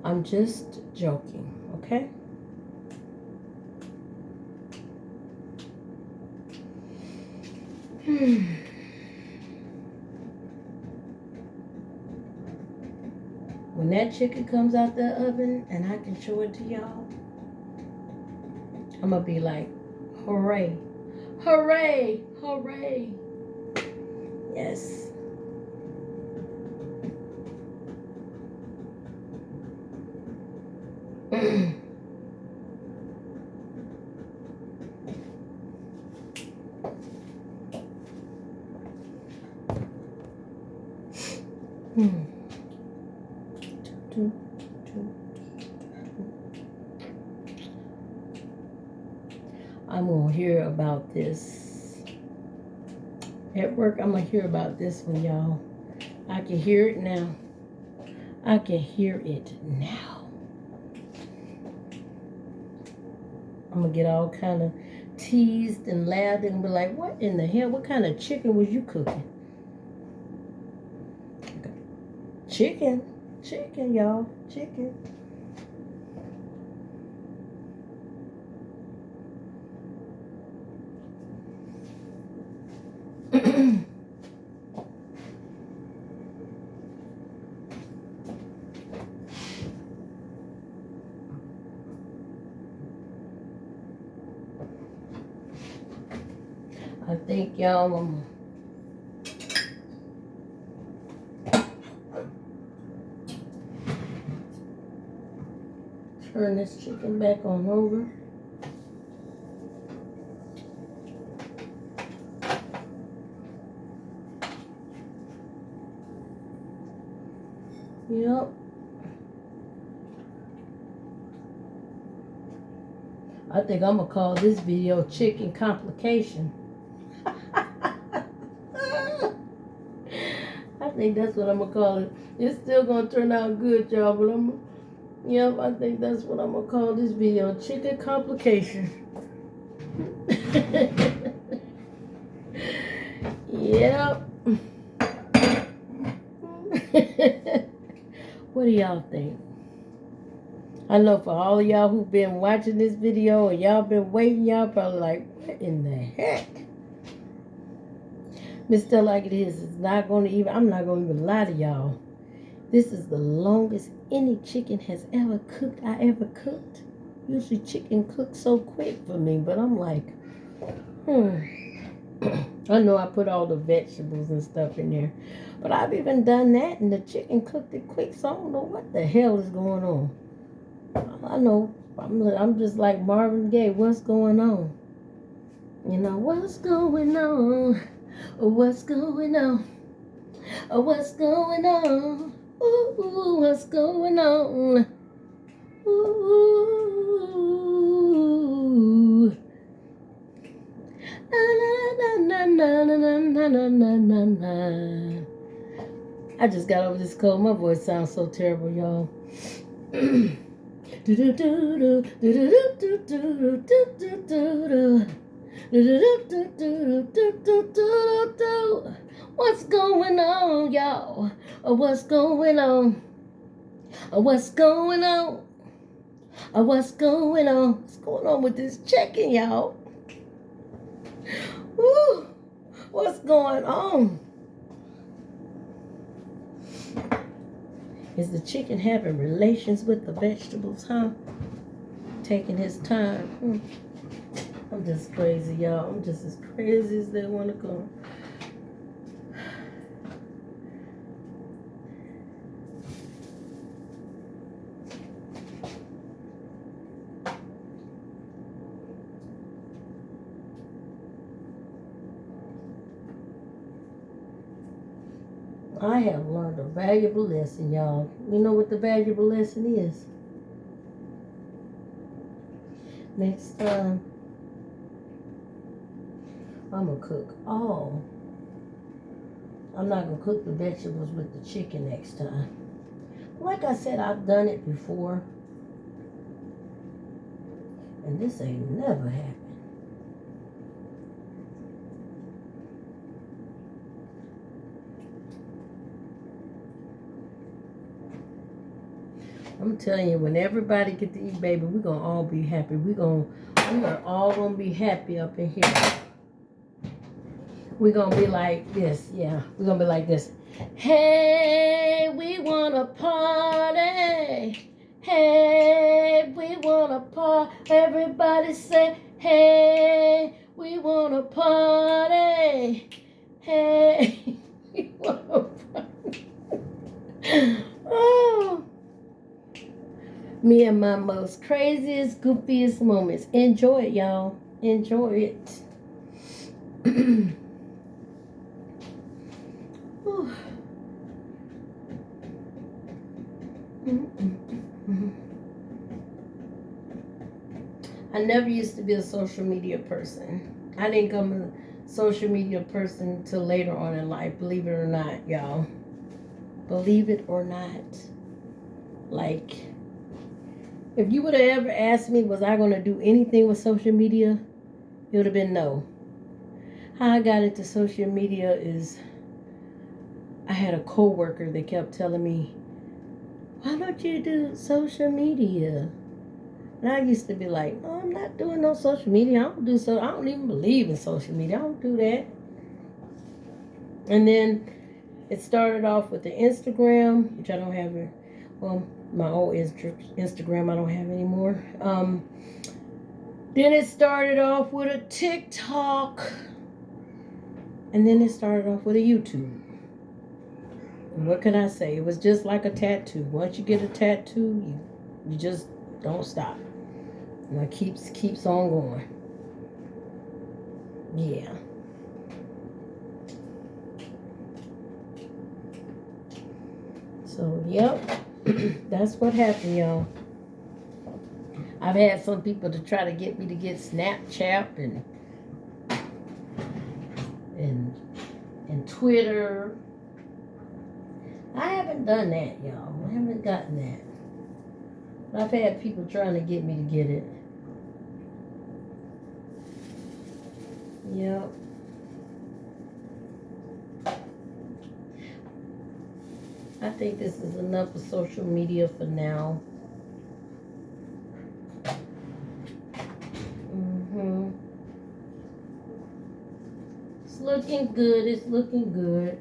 A: I'm just joking, okay? When that chicken comes out the oven and I can show it to y'all, I'm gonna be like, hooray, hooray, hooray. Yes. I'm gonna hear about this at work. I'm gonna hear about this one, y'all. I can hear it now. I can hear it now. I'm gonna get all kind of teased and laughed and be like, what in the hell? What kind of chicken was you cooking? Chicken, y'all, chicken. I think y'all turn this chicken back on over. Yep. I think I'm gonna call this video Chicken Complication. I think that's what I'm gonna call it. It's still gonna turn out good, y'all, but yep, I think that's what I'm gonna call this video, Chicken Complication. Yep. What do y'all think? I know for all of y'all who've been watching this video and y'all been waiting, y'all probably like, what in the heck? Mr. Like It Is not going to even, I'm not going to even lie to y'all. This is the longest any chicken has ever cooked, I ever cooked. Usually chicken cooks so quick for me, but I'm like, I know I put all the vegetables and stuff in there, but I've even done that and the chicken cooked it quick, so I don't know what the hell is going on. I know, I'm just like Marvin Gaye, what's going on? You know, what's going on? What's going on? What's going on? Ooh, what's going on? Ooh. Na na na na na na na na na na. I just got over this cold. My voice sounds so terrible, y'all. Do do do do do do do do do do do. What's going on, y'all? What's going on? What's going on? What's going on? What's going on with this chicken, y'all? Woo! What's going on? Is the chicken having relations with the vegetables, huh? Taking his time. I'm just crazy, y'all. I'm just as crazy as they want to go. I have learned a valuable lesson, y'all. You know what the valuable lesson is? Next time, I'm going to cook all. I'm not going to cook the vegetables with the chicken next time. Like I said, I've done it before. And this ain't never happened. I'm telling you, when everybody get to eat, baby, we're going to all be happy. We're all going to be happy up in here. We're going to be like this. Yeah, we're going to be like this. Hey, we want to party. Hey, we want to party. Everybody say, hey, we want to party. Hey, we want to party. Oh. Me and my most craziest, goofiest moments. Enjoy it, y'all. Enjoy it. I never used to be a social media person. I didn't come a social media person till later on in life, believe it or not, y'all. Believe it or not. Like, if you would have ever asked me, was I going to do anything with social media? It would have been no. How I got into social media is I had a coworker that kept telling me, why don't you do social media? And I used to be like, no, I'm not doing no social media. I don't even believe in social media. I don't do that. And then it started off with the Instagram, which I don't have. Well, my old Instagram I don't have anymore. Then it started off with a TikTok. And then it started off with a YouTube. And what can I say? It was just like a tattoo. Once you get a tattoo, you just don't stop. And it keeps on going. Yeah. So, yep. That's what happened, y'all. I've had some people to try to get me to get Snapchat and Twitter. I haven't done that, y'all. I haven't gotten that. But I've had people trying to get me to get it. Yep. I think this is enough of social media for now. It's looking good. It's looking good.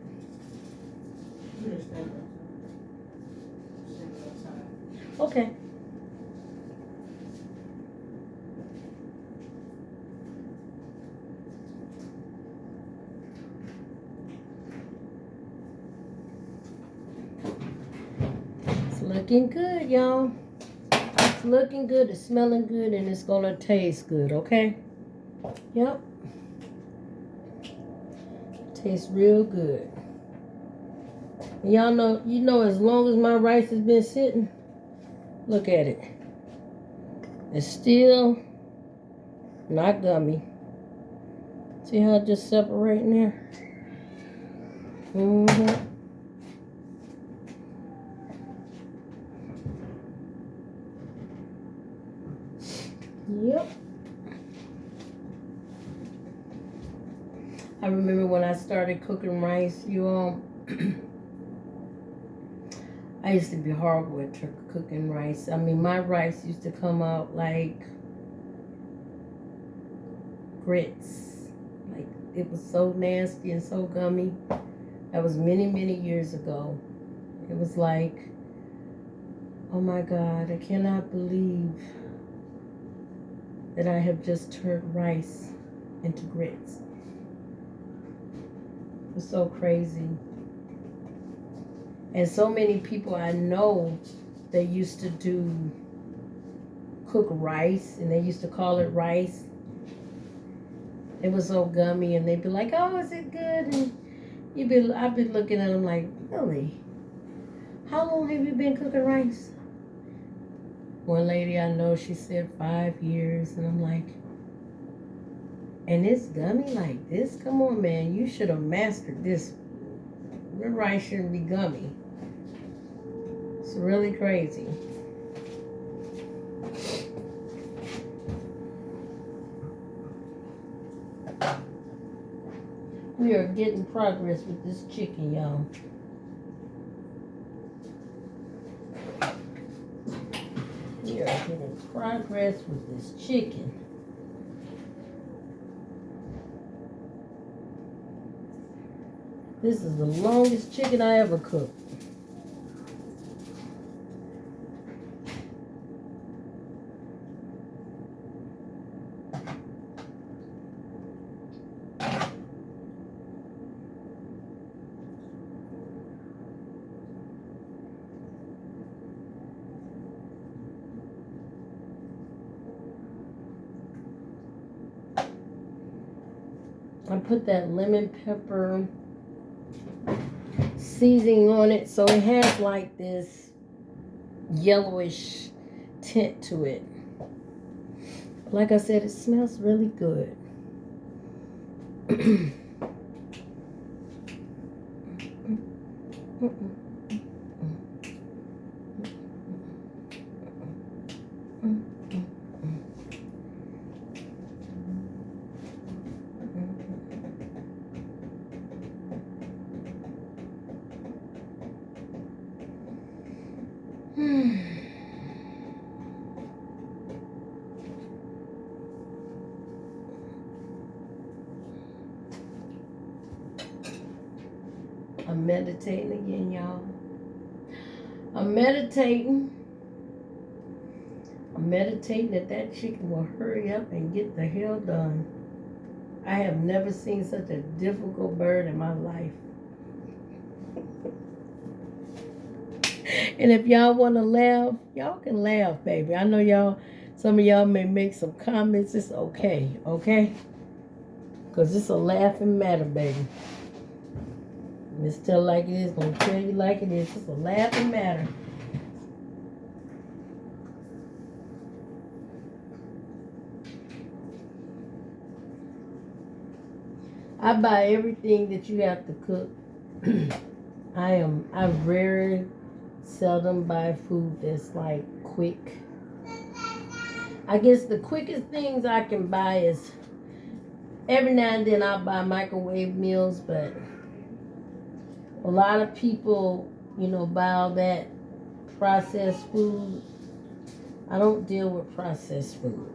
A: Okay. It's looking good, y'all. It's looking good. It's smelling good, and it's gonna taste good. Okay. Yep. Tastes real good. And y'all know, as long as my rice has been sitting, look at it. It's still not gummy. See how it just separating there? Yep. I remember when I started cooking rice, you all. I used to be horrible at cooking rice. I mean, my rice used to come out like grits. Like, it was so nasty and so gummy. That was many, many years ago. It was like, oh my God, I cannot believe that I have just turned rice into grits. It was so crazy. And so many people I know, they used to cook rice, and they used to call it rice. It was so gummy, and they'd be like, oh, is it good? And I'd be looking at them like, really? How long have you been cooking rice? One lady I know, she said 5 years, and I'm like, and it's gummy like this? Come on, man, you should have mastered this. Your rice shouldn't be gummy. It's really crazy. We are getting progress with this chicken, y'all. We are getting progress with this chicken. This is the longest chicken I ever cooked. I put that lemon pepper seasoning on it, so it has like this yellowish tint to it. Like I said, it smells really good. I'm meditating again, y'all. I'm meditating that chicken will hurry up and get the hell done. I have never seen such a difficult bird in my life. And if y'all want to laugh, y'all can laugh, baby. I know some of y'all may make some comments. It's okay, okay? Because it's a laughing matter, baby. Just tell like it is, gonna tell you like it is. It's a laughing matter. I buy everything that you have to cook. I very seldom buy food that's like quick. I guess the quickest things I can buy is every now and then I buy microwave meals, but a lot of people, buy all that processed food. I don't deal with processed food.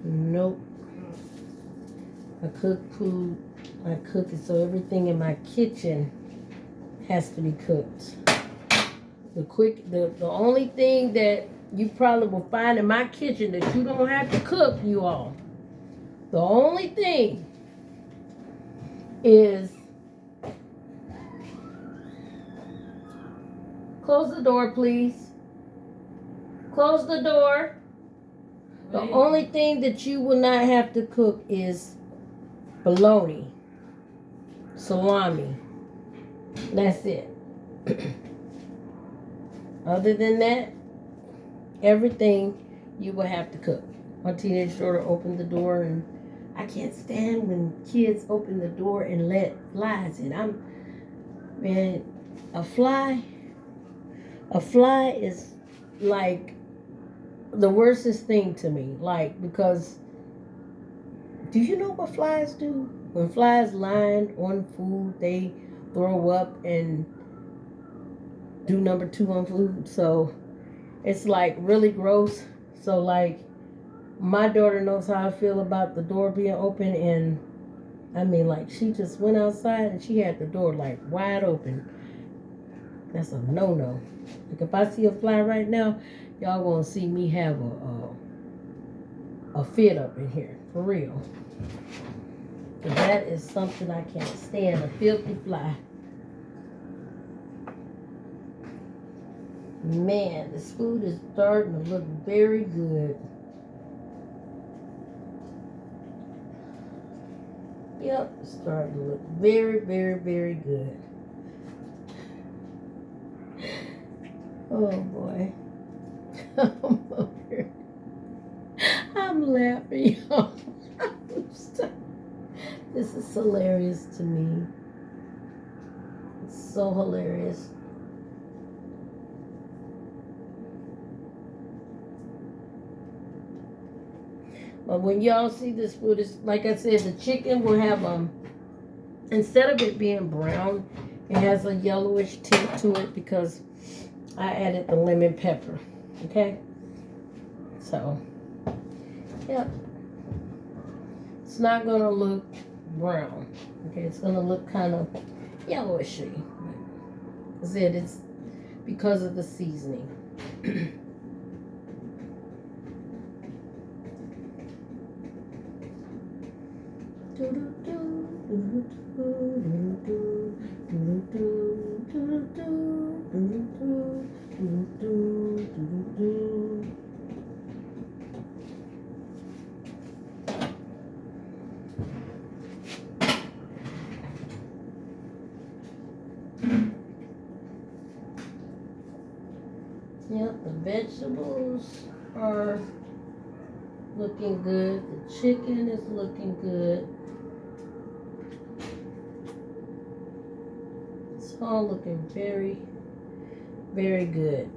A: Nope. I cook food. I cook it so everything in my kitchen has to be cooked. The only thing that you probably will find in my kitchen that you don't have to cook, you all. The only thing is, close the door, please. Close the door. The only thing that you will not have to cook is bologna, salami. That's it. Other than that, everything you will have to cook. My teenage daughter opened the door, and I can't stand when kids open the door and let flies in. A fly is like the worstest thing to me. Like, because do you know what flies do? When flies land on food, they throw up and do number 2 on food. So it's like really gross. So like my daughter knows how I feel about the door being open, and like she just went outside and she had the door like wide open. That's a no-no. Like if I see a fly right now, y'all gonna see me have a fit up in here, for real. That is something I can't stand, a filthy fly. Man, this food is starting to look very good. Yep, it's starting to look very, very, very good. Oh boy. I'm laughing. This is hilarious to me. It's so hilarious. But when y'all see this food, it's like I said, the chicken will have instead of it being brown, it has a yellowish tint to it because I added the lemon pepper. Okay? So, yep. It's not gonna look brown. Okay, it's gonna look kind of yellowishy. I said it's because of the seasoning. Yep, the vegetables are looking good. The chicken is looking good. It's all looking very, very good.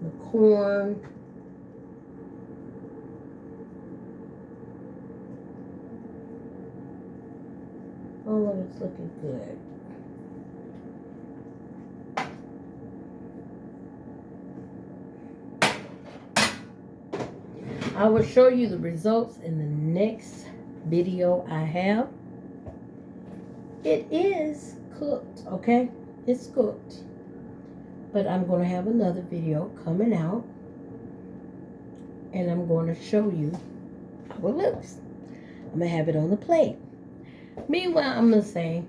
A: The corn. All of it's looking good. I will show you the results in the next video I have. It is cooked, okay? It's cooked. But I'm going to have another video coming out. And I'm going to show you how it looks. I'm going to have it on the plate. Meanwhile, I'm going to say,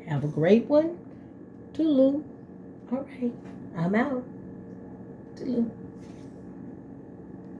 A: have a great one. Toodaloo. All right. I'm out. Toodaloo.